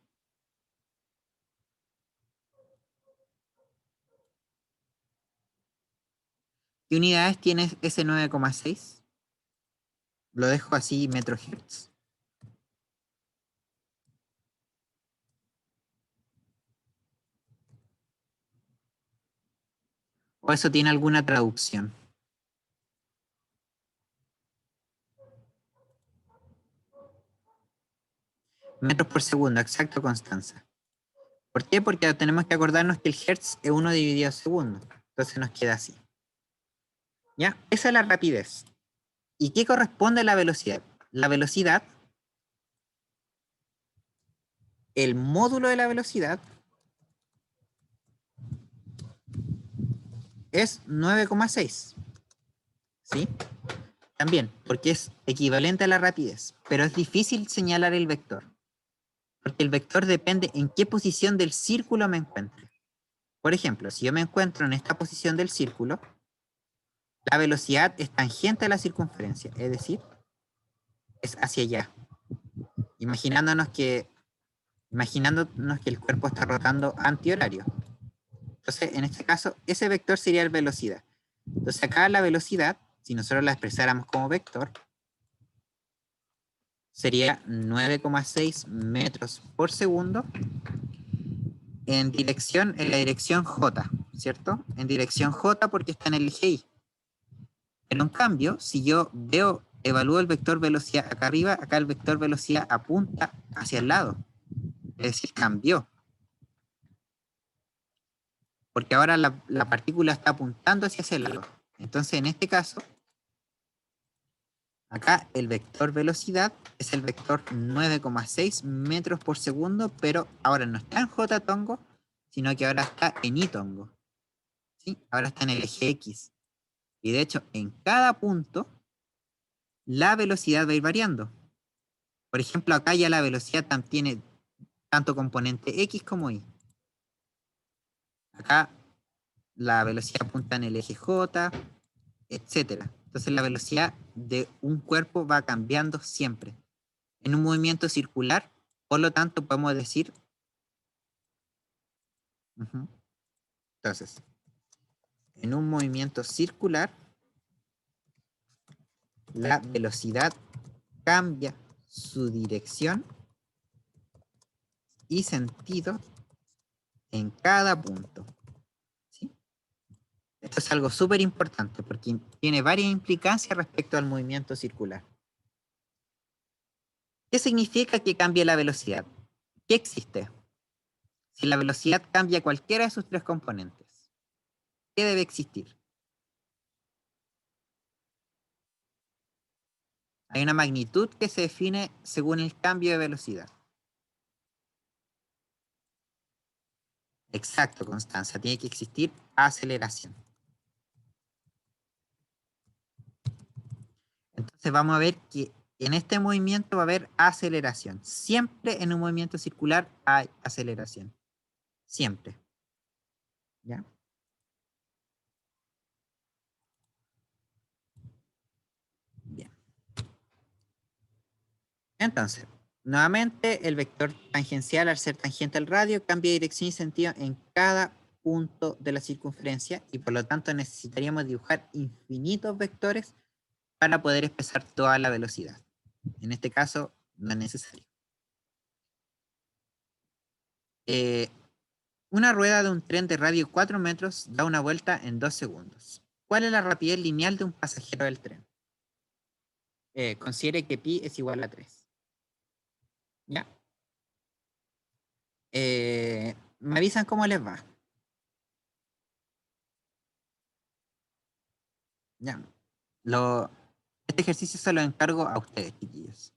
¿Qué unidades tiene ese 9,6? Lo dejo así, metrohertz. ¿O eso tiene alguna traducción? Metros por segundo, exacto, Constanza. ¿Por qué? Porque tenemos que acordarnos que el hertz es 1 dividido a segundo. Entonces nos queda así. ¿Ya? Esa es la rapidez. ¿Y qué corresponde a la velocidad? La velocidad, el módulo de la velocidad es 9,6. ¿Sí? También, porque es equivalente a la rapidez, pero es difícil señalar el vector, porque el vector depende en qué posición del círculo me encuentre. Por ejemplo, si yo me encuentro en esta posición del círculo, la velocidad es tangente a la circunferencia, es decir, es hacia allá. Imaginándonos que el cuerpo está rotando antihorario. Entonces, en este caso, ese vector sería la velocidad. Entonces, acá la velocidad, si nosotros la expresáramos como vector, sería 9,6 metros por segundo en la dirección J, ¿cierto? En dirección J porque está en el eje Y. Pero en cambio, si yo evalúo el vector velocidad acá arriba, acá el vector velocidad apunta hacia el lado. Es decir, cambió. Porque ahora la partícula está apuntando hacia ese lado. Entonces, en este caso, Acá el vector velocidad es el vector 9,6 metros por segundo, pero ahora no está en J tongo, sino que ahora está en Y tongo. ¿Sí? Ahora está en el eje X. Y de hecho, en cada punto, la velocidad va a ir variando. Por ejemplo, acá ya la velocidad tiene tanto componente X como Y. Acá la velocidad apunta en el eje J, etcétera. Entonces la velocidad de un cuerpo va cambiando siempre. En un movimiento circular, por lo tanto, podemos decir... Entonces, en un movimiento circular, la velocidad cambia su dirección y sentido en cada punto. ¿Sí? Esto es algo súper importante porque tiene varias implicancias respecto al movimiento circular. ¿Qué significa que cambie la velocidad? ¿Qué existe? Si la velocidad cambia cualquiera de sus tres componentes, ¿qué debe existir? Hay una magnitud que se define según el cambio de velocidad. Exacto, Constanza. Tiene que existir aceleración. Entonces vamos a ver que en este movimiento va a haber aceleración. Siempre en un movimiento circular hay aceleración. Siempre. ¿Ya? Bien. Entonces, nuevamente el vector tangencial al ser tangente al radio cambia de dirección y sentido en cada punto de la circunferencia y por lo tanto necesitaríamos dibujar infinitos vectores para poder expresar toda la velocidad. En este caso, no es necesario. Una rueda de un tren de radio 4 metros da una vuelta en 2 segundos. ¿Cuál es la rapidez lineal de un pasajero del tren? Considere que pi es igual a 3. ¿Ya? Me avisan cómo les va. ¿Ya? Este ejercicio se lo encargo a ustedes, chiquillos.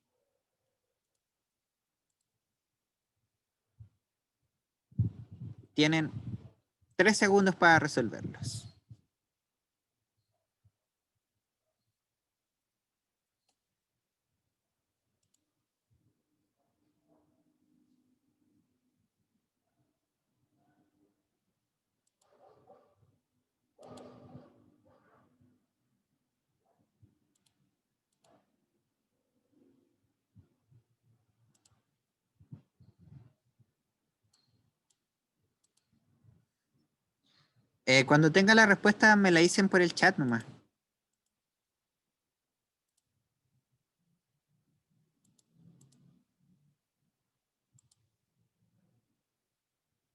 Tienen 3 segundos para resolverlos. Cuando tenga la respuesta me la dicen por el chat nomás.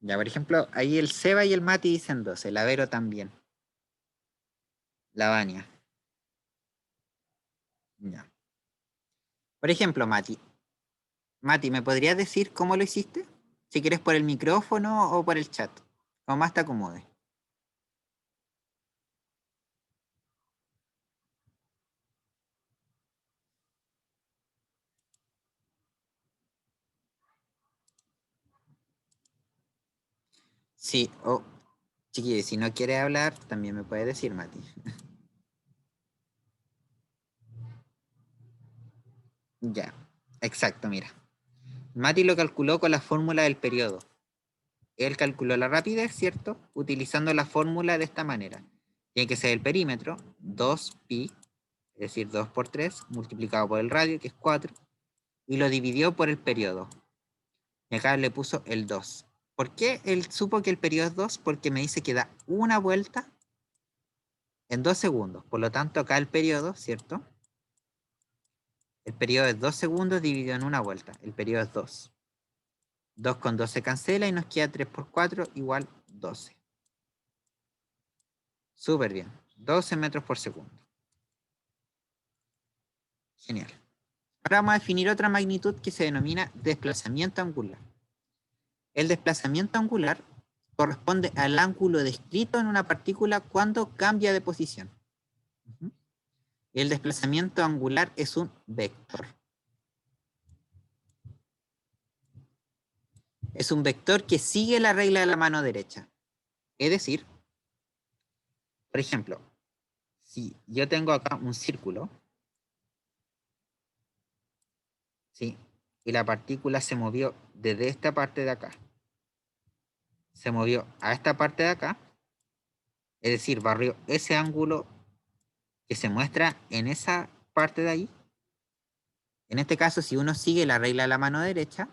Ya, por ejemplo, ahí el Seba y el Mati dicen 12, el Avero también. La Vania. Ya. Por ejemplo, Mati, ¿me podrías decir cómo lo hiciste? Si quieres por el micrófono o por el chat. Como más te acomode. Sí, o chiquillos, si no quiere hablar, también me puede decir, Mati. Ya, exacto, mira. Mati lo calculó con la fórmula del periodo. Él calculó la rapidez, ¿cierto? Utilizando la fórmula de esta manera. Tiene que ser el perímetro, 2pi, es decir, 2 por 3, multiplicado por el radio, que es 4, y lo dividió por el periodo. Y acá le puso el 2. ¿Por qué él supo que el periodo es 2? Porque me dice que da una vuelta en 2 segundos. Por lo tanto, acá el periodo, ¿cierto? El periodo es 2 segundos dividido en una vuelta. El periodo es 2. 2 con 2 se cancela y nos queda 3 por 4 igual 12. Súper bien. 12 metros por segundo. Genial. Ahora vamos a definir otra magnitud que se denomina desplazamiento angular. El desplazamiento angular corresponde al ángulo descrito en una partícula cuando cambia de posición. Y el desplazamiento angular es un vector. Es un vector que sigue la regla de la mano derecha. Es decir, por ejemplo, si yo tengo acá un círculo, ¿sí? Y la partícula se movió desde esta parte de acá, se movió a esta parte de acá, es decir, barrió ese ángulo que se muestra en esa parte de ahí. En este caso, si uno sigue la regla de la mano derecha,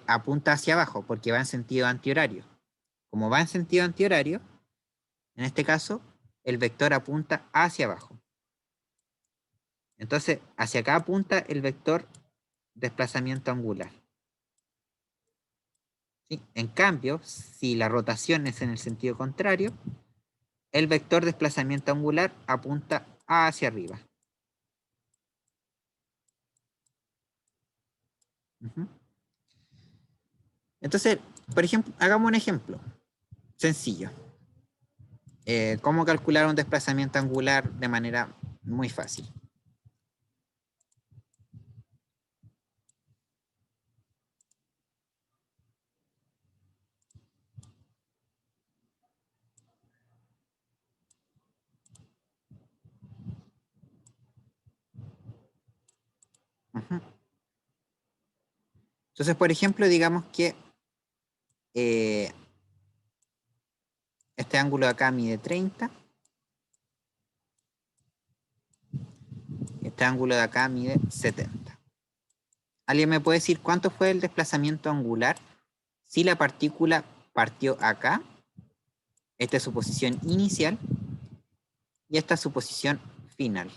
apunta hacia abajo porque va en sentido antihorario. Como va en sentido antihorario, en este caso, el vector apunta hacia abajo. Entonces, hacia acá apunta el vector desplazamiento angular. ¿Sí? En cambio, si la rotación es en el sentido contrario, el vector desplazamiento angular apunta hacia arriba. Entonces, por ejemplo, hagamos un ejemplo sencillo. ¿Cómo calcular un desplazamiento angular de manera muy fácil? Entonces, por ejemplo, digamos que este ángulo de acá mide 30. Este ángulo de acá mide 70. ¿Alguien me puede decir cuánto fue el desplazamiento angular si la partícula partió acá? Esta es su posición inicial y esta es su posición final.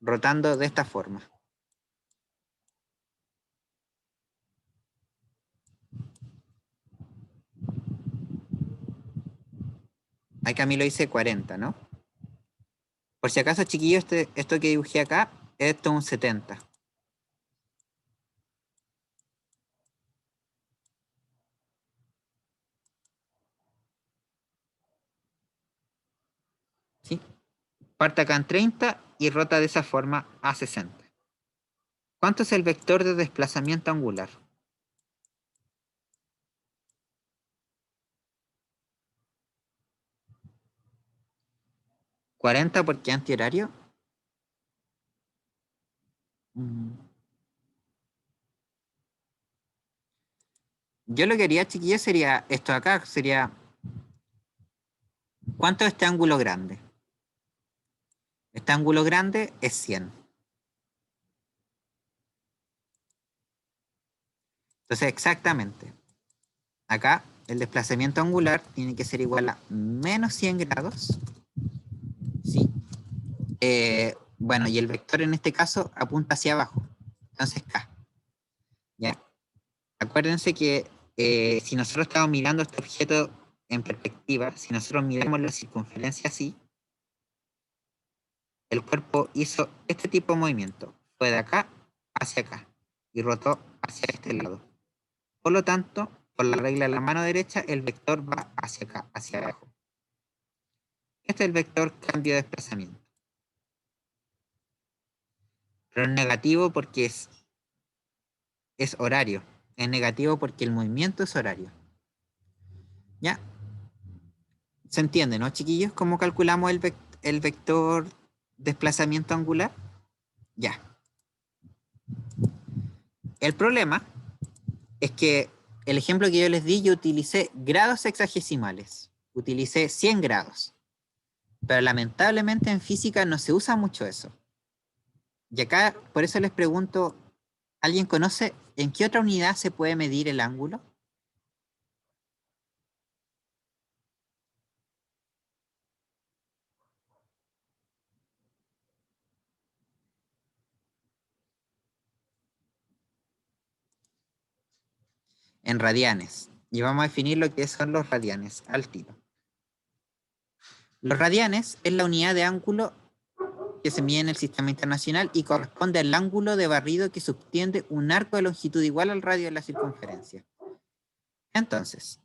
Rotando de esta forma. Ahí Camilo dice 40, ¿no? Por si acaso, chiquillos, esto que dibujé acá, esto es un 70. ¿Sí? Parte acá en 30 y rota de esa forma a 60. ¿Cuánto es el vector de desplazamiento angular? 40 porque antihorario. Yo lo que haría, chiquillos, sería esto de acá, sería ¿cuánto es este ángulo grande? Este ángulo grande es 100. Entonces, exactamente, acá el desplazamiento angular tiene que ser igual a menos 100 grados. ¿Sí? Bueno, y el vector en este caso apunta hacia abajo. Entonces, K. ¿Ya? Acuérdense que si nosotros estamos mirando este objeto en perspectiva, si nosotros miramos la circunferencia así, el cuerpo hizo este tipo de movimiento. Fue de acá hacia acá y rotó hacia este lado. Por lo tanto, por la regla de la mano derecha, el vector va hacia acá, hacia abajo. Este es el vector cambio de desplazamiento. Pero es negativo porque es horario. Es negativo porque el movimiento es horario. ¿Ya? ¿Se entiende, no, chiquillos? ¿Cómo calculamos el vector desplazamiento angular? Ya. El problema es que el ejemplo que yo les di, yo utilicé grados sexagesimales. Utilicé 100 grados. Pero lamentablemente en física no se usa mucho eso. Y acá, por eso les pregunto, ¿alguien conoce en qué otra unidad se puede medir el ángulo? En radianes. Y vamos a definir lo que son los radianes al tiro. Los radianes es la unidad de ángulo que se mide en el sistema internacional y corresponde al ángulo de barrido que subtiende un arco de longitud igual al radio de la circunferencia. Entonces,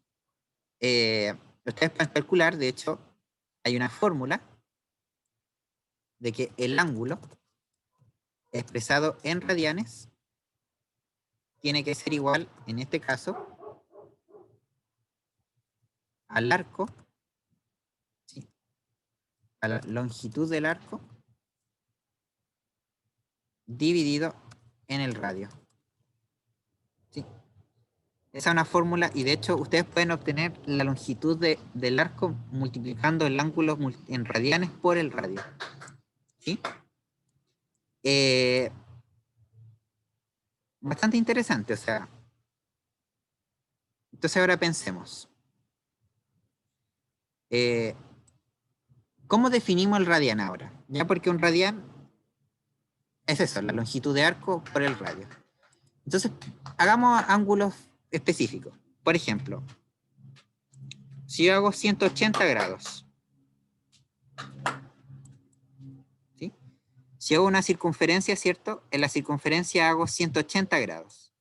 ustedes pueden calcular, de hecho, hay una fórmula de que el ángulo expresado en radianes tiene que ser igual, en este caso, al arco, ¿sí?, a la longitud del arco dividido en el radio. ¿Sí? Esa es una fórmula, y de hecho ustedes pueden obtener la longitud del arco multiplicando el ángulo en radianes por el radio. ¿Sí? Bastante interesante, o sea. Entonces ahora pensemos. ¿Cómo definimos el radián ahora? Ya, porque un radián es eso, la longitud de arco por el radio. Entonces, hagamos ángulos específicos. Por ejemplo, si yo hago 180 grados, ¿sí?, si hago una circunferencia, ¿cierto? En la circunferencia hago 180 grados.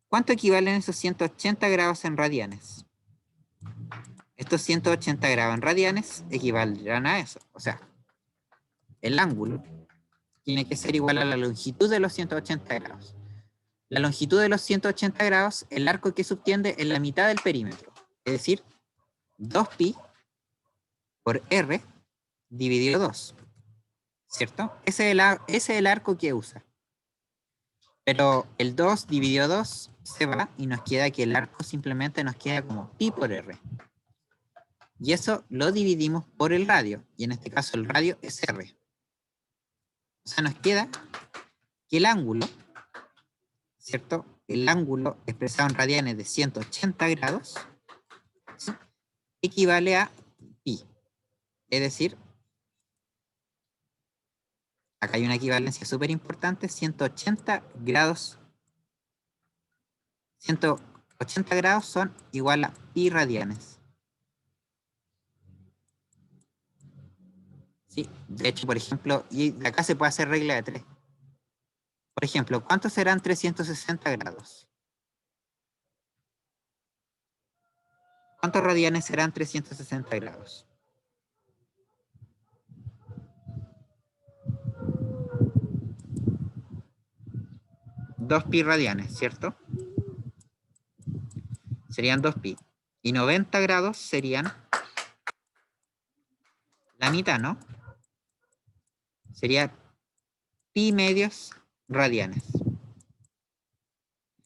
¿Cuánto equivalen esos 180 grados en radianes? Estos 180 grados en radianes equivaldrán a eso. O sea, el ángulo tiene que ser igual a la longitud de los 180 grados. La longitud de los 180 grados, el arco que subtiende es la mitad del perímetro. Es decir, 2pi por r dividido 2. ¿Cierto? Ese es el arco que usa. Pero el 2 dividido 2 se va y nos queda que el arco simplemente nos queda como pi por r. Y eso lo dividimos por el radio. Y en este caso el radio es r. O sea, nos queda que el ángulo, ¿cierto? El ángulo expresado en radianes de 180 grados, ¿sí?, equivale a pi. Es decir, acá hay una equivalencia súper importante, 180 grados. 180 grados son igual a pi radianes. ¿Sí? De hecho, por ejemplo, y de acá se puede hacer regla de 3. Por ejemplo, ¿cuántos serán 360 grados? ¿Cuántos radianes serán 360 grados? 2pi radianes, ¿cierto? Serían 2pi. Y 90 grados serían la mitad, ¿no? Sería pi medios radianes.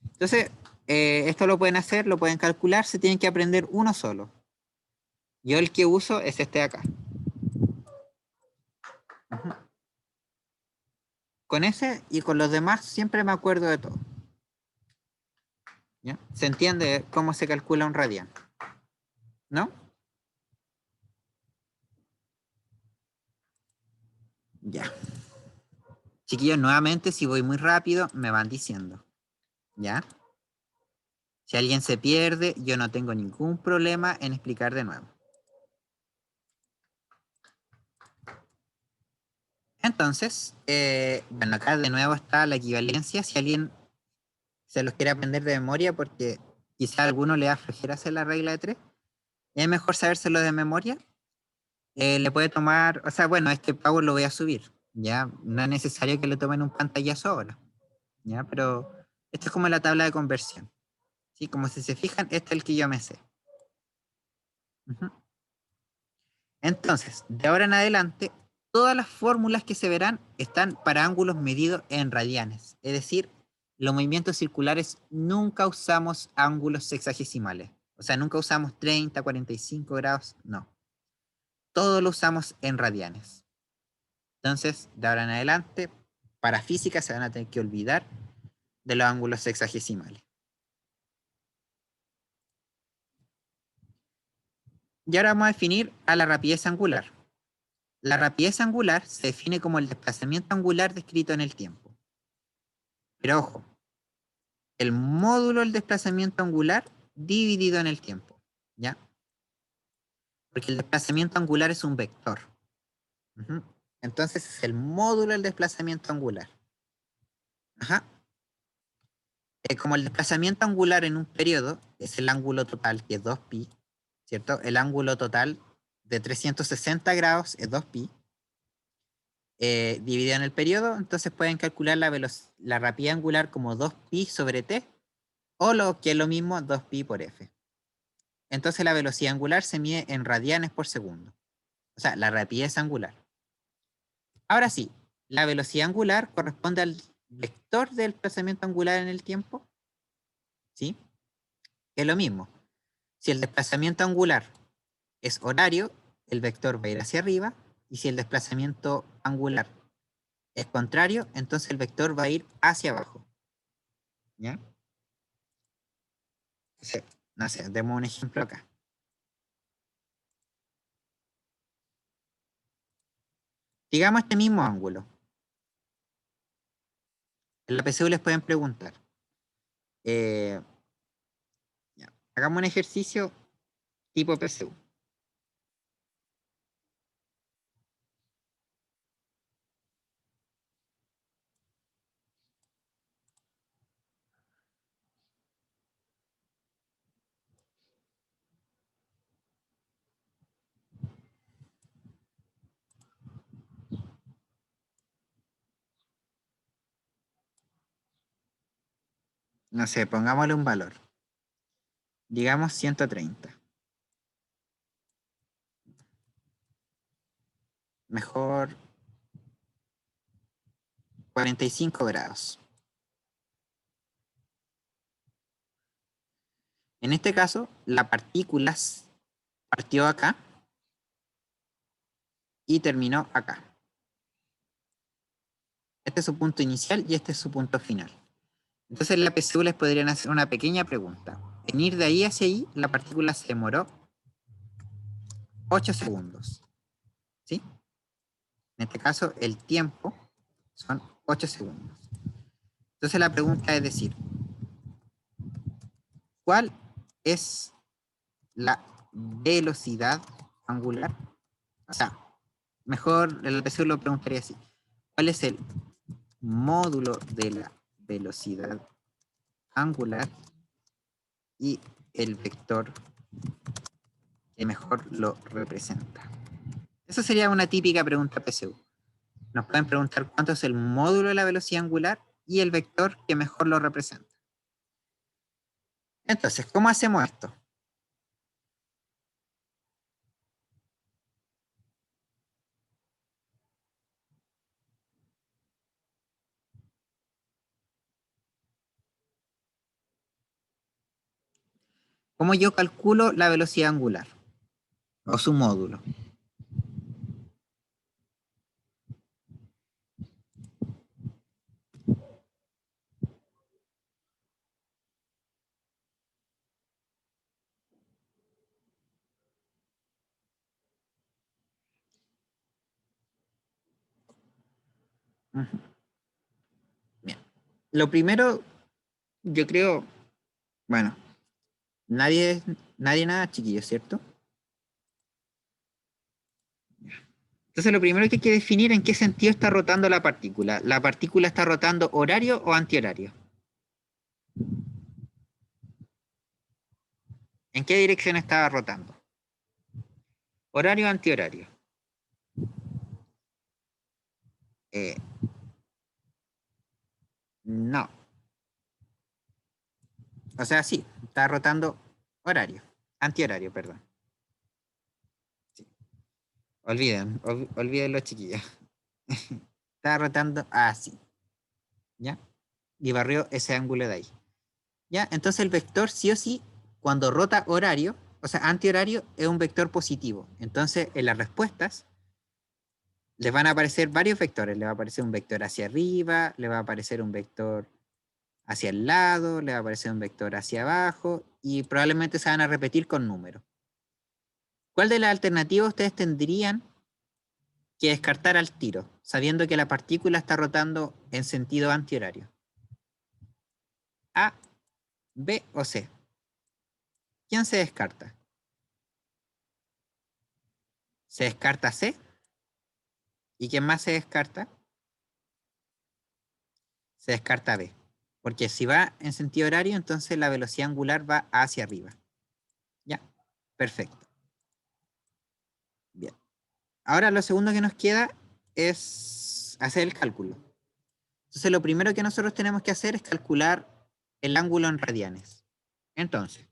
Entonces, esto lo pueden hacer, lo pueden calcular, se tienen que aprender uno solo. Yo el que uso es este de acá. Con ese y con los demás siempre me acuerdo de todo. ¿Ya? ¿Se entiende cómo se calcula un radián? ¿No? Ya. Chiquillos, nuevamente, si voy muy rápido, me van diciendo. ¿Ya? Si alguien se pierde, yo no tengo ningún problema en explicar de nuevo. Entonces, bueno, acá de nuevo está la equivalencia. Si alguien se los quiere aprender de memoria, porque quizá a alguno le da flojera hacer la regla de 3, es mejor sabérselo de memoria. Le puede tomar, o sea, bueno, este Power lo voy a subir, ¿ya? No es necesario que le tomen un pantallazo ahora, ¿ya? Pero esto es como la tabla de conversión, ¿sí? Como si se fijan, este es el que yo me sé. Entonces, de ahora en adelante, todas las fórmulas que se verán están para ángulos medidos en radianes. Es decir, los movimientos circulares nunca usamos ángulos sexagesimales. O sea, nunca usamos 30, 45 grados, no. Todo lo usamos en radianes. Entonces, de ahora en adelante, para física se van a tener que olvidar de los ángulos sexagesimales. Y ahora vamos a definir a la rapidez angular. La rapidez angular se define como el desplazamiento angular descrito en el tiempo. Pero ojo, el módulo del desplazamiento angular dividido en el tiempo, ¿ya? Porque el desplazamiento angular es un vector. Entonces es el módulo del desplazamiento angular. Ajá. Como el desplazamiento angular en un periodo es el ángulo total, que es 2pi, ¿cierto? El ángulo total de 360 grados es 2pi. dividido en el periodo, entonces pueden calcular la rapidez angular como 2pi sobre t, o lo que es lo mismo, 2pi por f. Entonces la velocidad angular se mide en radianes por segundo. O sea, la rapidez angular. Ahora sí, la velocidad angular corresponde al vector del desplazamiento angular en el tiempo. ¿Sí? Es lo mismo. Si el desplazamiento angular es horario, el vector va a ir hacia arriba, y si el desplazamiento angular es contrario, entonces el vector va a ir hacia abajo. ¿Ya? No sé, demos un ejemplo acá. Digamos este mismo ángulo. En la PSU les pueden preguntar. Ya, hagamos un ejercicio tipo PSU. No sé, pongámosle un valor. Digamos 130. Mejor 45 grados. En este caso, la partícula partió acá y terminó acá. Este es su punto inicial y este es su punto final. Entonces en la PSU les podrían hacer una pequeña pregunta. En ir de ahí hacia ahí, la partícula se demoró 8 segundos. ¿Sí? En este caso, el tiempo son 8 segundos. Entonces la pregunta es decir, ¿cuál es la velocidad angular? O sea, mejor el PSU lo preguntaría así. ¿Cuál es el módulo de la velocidad angular y el vector que mejor lo representa? Esa sería una típica pregunta PSU. Nos pueden preguntar cuánto es el módulo de la velocidad angular y el vector que mejor lo representa. Entonces, ¿cómo hacemos esto? ¿Cómo yo calculo la velocidad angular? O su módulo. Uh-huh. Bien. Lo primero, yo creo, bueno, nadie nada, chiquillos, ¿cierto? Entonces lo primero que hay que definir en qué sentido está rotando la partícula. ¿La partícula está rotando horario o antihorario? ¿En qué dirección estaba rotando? ¿Horario o antihorario? Eh, no. O sea, sí, está rotando horario. Antihorario, perdón. Sí. Olvídenlo, chiquillos. Está rotando así. ¿Ya? Y barrió ese ángulo de ahí. ¿Ya? Entonces el vector sí o sí, cuando rota horario, o sea, antihorario, es un vector positivo. Entonces en las respuestas les van a aparecer varios vectores. Le va a aparecer un vector hacia arriba, le va a aparecer un vector hacia el lado, le va a aparecer un vector hacia abajo y probablemente se van a repetir con números. ¿Cuál de las alternativas ustedes tendrían que descartar al tiro, sabiendo que la partícula está rotando en sentido antihorario? ¿A, B o C? ¿Quién se descarta? ¿Se descarta C? ¿Y quién más se descarta? Se descarta B. Porque si va en sentido horario, entonces la velocidad angular va hacia arriba. ¿Ya? Perfecto. Bien. Ahora lo segundo que nos queda es radianes, hacer el cálculo. Entonces lo primero que nosotros tenemos que hacer es calcular el ángulo en radianes. Entonces,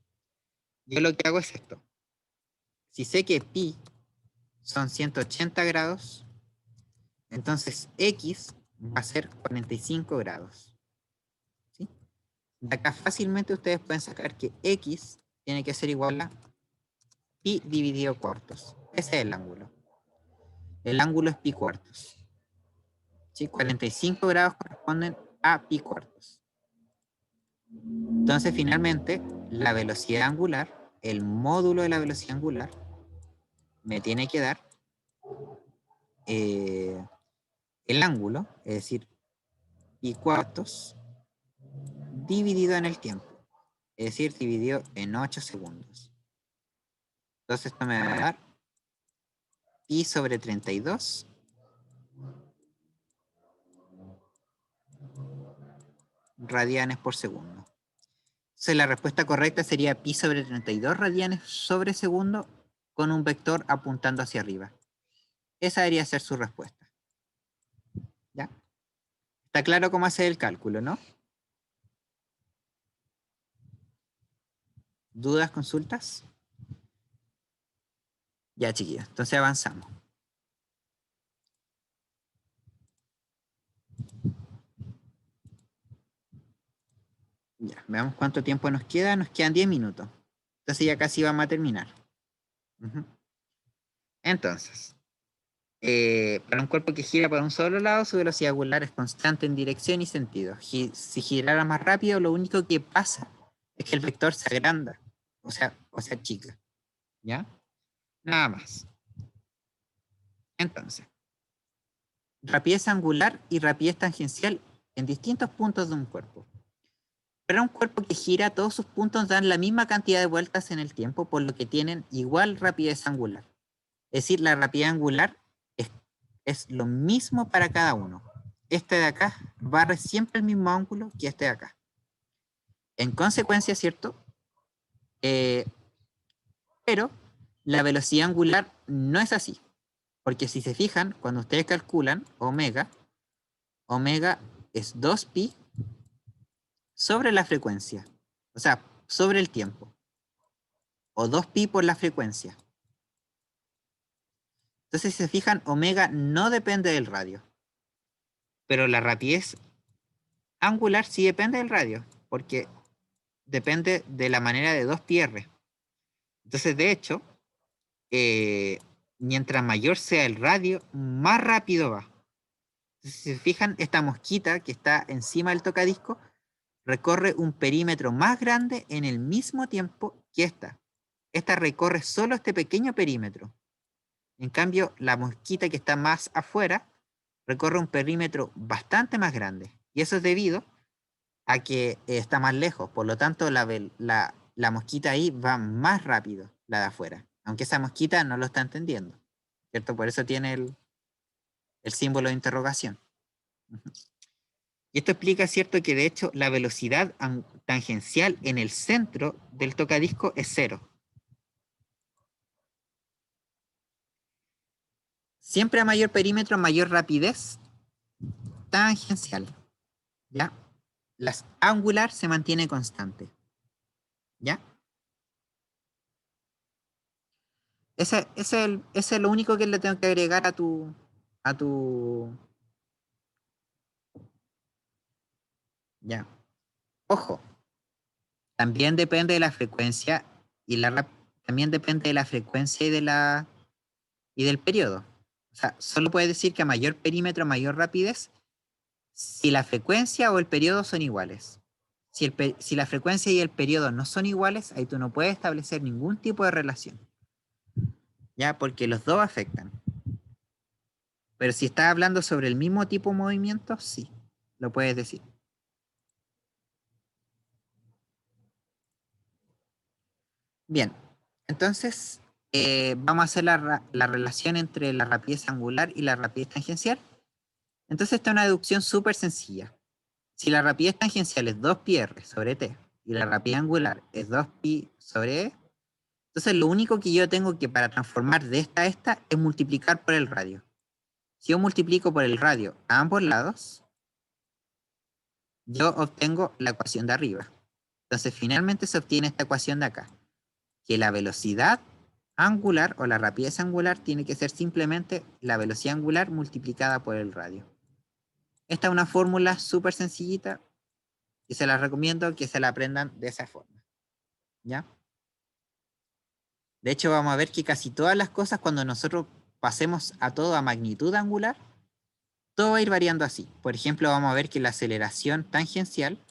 yo lo que hago es esto. Si sé que pi son 180 grados, entonces x va a ser 45 grados. ¿Sí? De acá fácilmente ustedes pueden sacar que x tiene que ser igual a pi dividido cuartos. Ese es el ángulo. El ángulo es pi cuartos. ¿Sí? 45 grados corresponden a pi cuartos. Entonces, finalmente, la velocidad angular, el módulo de la velocidad angular, me tiene que dar el ángulo, es decir, pi cuartos, dividido en el tiempo, es decir, dividido en 8 segundos. Entonces, esto me va a dar pi sobre 32 radianes por segundo. Entonces, la respuesta correcta sería pi sobre 32 radianes sobre segundo con un vector apuntando hacia arriba. Esa debería ser su respuesta. ¿Ya? Está claro cómo hacer el cálculo, ¿no? ¿Dudas, consultas? Ya, chiquillos, entonces avanzamos. Ya, veamos cuánto tiempo nos queda. Nos quedan 10 minutos. Entonces ya casi vamos a terminar. Entonces, para un cuerpo que gira por un solo lado, su velocidad angular es constante en dirección y sentido. Si girara más rápido, lo único que pasa es que el vector se agranda, o sea chica. ¿Ya? Nada más. Entonces, rapidez angular y rapidez tangencial en distintos puntos de un cuerpo. Para un cuerpo que gira, todos sus puntos dan la misma cantidad de vueltas en el tiempo, por lo que tienen igual rapidez angular. Es decir, la rapidez angular es lo mismo para cada uno. Este de acá barre siempre el mismo ángulo que este de acá. En consecuencia, ¿cierto? Pero la velocidad angular no es así. Porque si se fijan, cuando ustedes calculan omega es 2pi sobre la frecuencia. O sea, sobre el tiempo. O 2pi por la frecuencia. Entonces, si se fijan, omega no depende del radio. Pero la rapidez angular sí depende del radio. Porque depende de la manera de 2πr. Entonces, de hecho, mientras mayor sea el radio, más rápido va. Entonces, si se fijan, esta mosquita que está encima del tocadisco recorre un perímetro más grande en el mismo tiempo que esta. Esta recorre solo este pequeño perímetro. En cambio, la mosquita que está más afuera recorre un perímetro bastante más grande. Y eso es debido a que está más lejos. Por lo tanto, la mosquita ahí va más rápido, la de afuera. Aunque esa mosquita no lo está entendiendo. ¿Cierto? Por eso tiene el símbolo de interrogación. Y esto explica, ¿cierto?, que de hecho la velocidad tangencial en el centro del tocadisco es 0. Siempre a mayor perímetro, mayor rapidez tangencial. ¿Ya? La angular se mantiene constante. ¿Ya? Ese es lo único que le tengo que agregar a tu ya. Ojo, también depende de la frecuencia también depende de la frecuencia y del periodo. O sea, solo puedes decir que a mayor perímetro, mayor rapidez, si la frecuencia o el periodo son iguales. Si la frecuencia y el periodo no son iguales, ahí tú no puedes establecer ningún tipo de relación. ¿Ya? Porque los dos afectan. Pero si estás hablando sobre el mismo tipo de movimiento, sí, lo puedes decir. Bien, entonces vamos a hacer la relación entre la rapidez angular y la rapidez tangencial. Entonces esta es una deducción súper sencilla. Si la rapidez tangencial es 2πr sobre t y la rapidez angular es 2pi sobre e, entonces lo único que yo tengo que para transformar de esta a esta es multiplicar por el radio. Si yo multiplico por el radio a ambos lados, yo obtengo la ecuación de arriba. Entonces, finalmente se obtiene esta ecuación de acá, que la velocidad angular o la rapidez angular tiene que ser simplemente la velocidad angular multiplicada por el radio. Esta es una fórmula súper sencillita y se la recomiendo que se la aprendan de esa forma. ¿Ya? De hecho, vamos a ver que casi todas las cosas, cuando nosotros pasemos a todo a magnitud angular, todo va a ir variando así. Por ejemplo, vamos a ver que la aceleración tangencial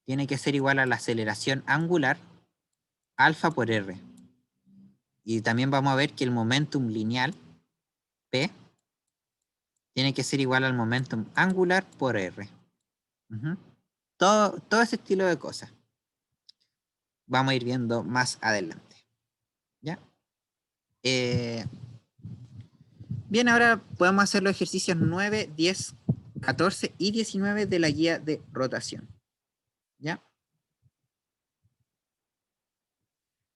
tiene que ser igual a la aceleración angular alfa por r. Y también vamos a ver que el momentum lineal, P, tiene que ser igual al momentum angular por r. Todo ese estilo de cosas vamos a ir viendo más adelante. ¿Ya? Bien, ahora podemos hacer los ejercicios 9, 10, 14 y 19 de la guía de rotación. ¿Ya?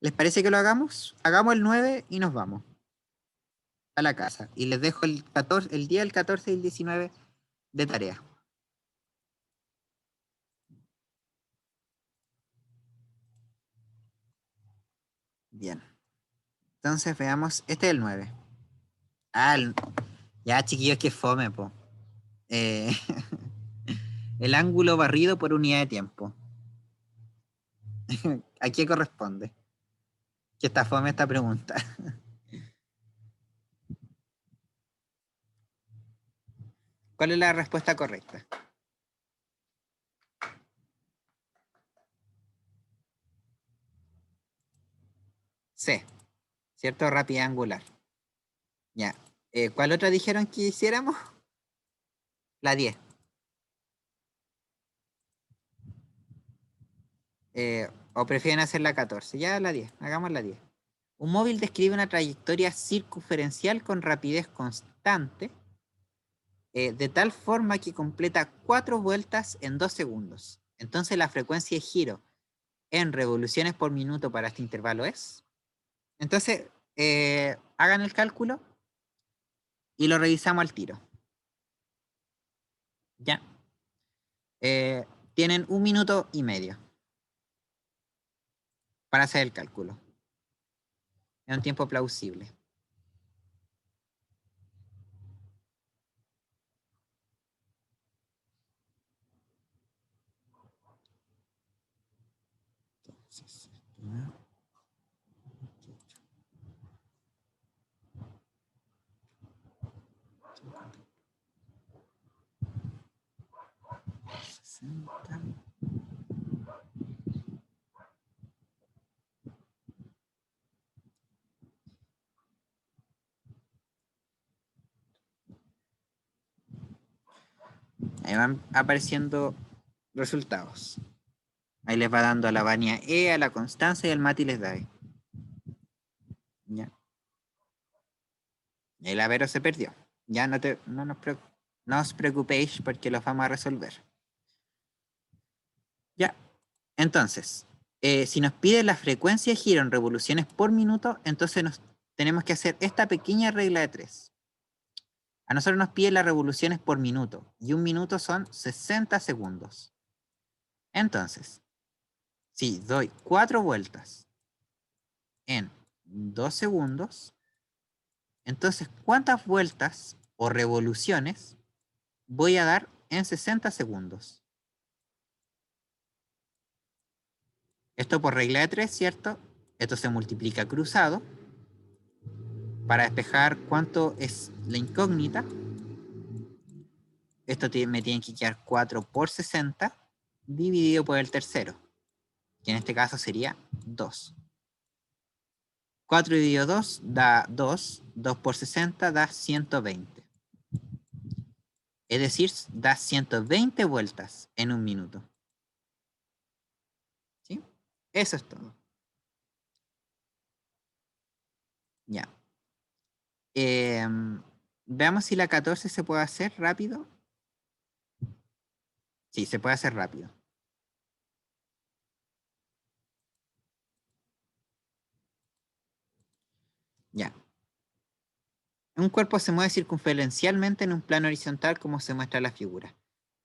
¿Les parece que lo hagamos? Hagamos el 9 y nos vamos a la casa. Y les dejo el 14, el día del 14 y el 19 de tarea. Bien. Entonces veamos, este es el 9. Ah, ya chiquillos, que fome, po. Eh, el ángulo barrido por unidad de tiempo. ¿A qué corresponde? Que está fome esta pregunta. ¿Cuál es la respuesta correcta? C, ¿cierto? Rapidez angular. Ya. ¿Cuál otra dijeron que hiciéramos? La 10. ¿O prefieren hacer la 14? Ya la 10. Hagamos la 10. Un móvil describe una trayectoria circunferencial con rapidez constante, de tal forma que completa 4 vueltas en 2 segundos. Entonces la frecuencia de giro en revoluciones por minuto para este intervalo es. Entonces, hagan el cálculo y lo revisamos al tiro. Ya. Tienen 1 minuto y medio para hacer el cálculo. Es un tiempo plausible. Entonces, ahí van apareciendo resultados. Ahí les va dando a la Vania E, a la Constanza y al Mati les da E. ¿Ya? Y la Vero se perdió. Ya no os preocupéis porque los vamos a resolver. Ya. Entonces, si nos pide la frecuencia de giro en revoluciones por minuto, entonces tenemos que hacer esta pequeña regla de 3. A nosotros nos pide las revoluciones por minuto y un minuto son 60 segundos. Entonces, si doy 4 vueltas en 2 segundos, entonces, ¿cuántas vueltas o revoluciones voy a dar en 60 segundos? Esto por regla de 3, ¿cierto? Esto se multiplica cruzado para despejar cuánto es la incógnita. Esto me tiene que quedar 4 por 60 dividido por el tercero, que en este caso sería 2. 4 dividido 2 da 2, 2 por 60 da 120. Es decir, da 120 vueltas en un minuto. ¿Sí? Eso es todo. Ya. Veamos si la 14 se puede hacer rápido. Sí, se puede hacer rápido. Ya. Un cuerpo se mueve circunferencialmente en un plano horizontal como se muestra en la figura.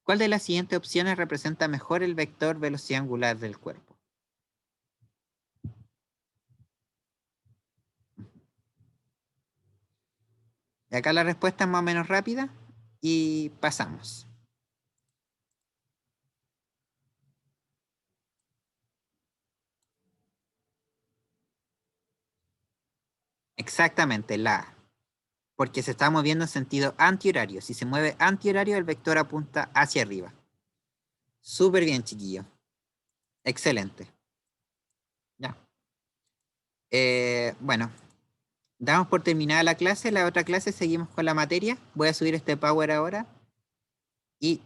¿Cuál de las siguientes opciones representa mejor el vector velocidad angular del cuerpo? Y acá la respuesta es más o menos rápida y pasamos. Exactamente, la A. Porque se está moviendo en sentido antihorario. Si se mueve antihorario, el vector apunta hacia arriba. Súper bien, chiquillo. Excelente. Ya. Bueno, damos por terminada la clase. La otra clase seguimos con la materia. Voy a subir este power ahora. Y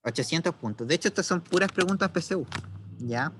800 puntos. De hecho, estas son puras preguntas PSU. ¿Ya?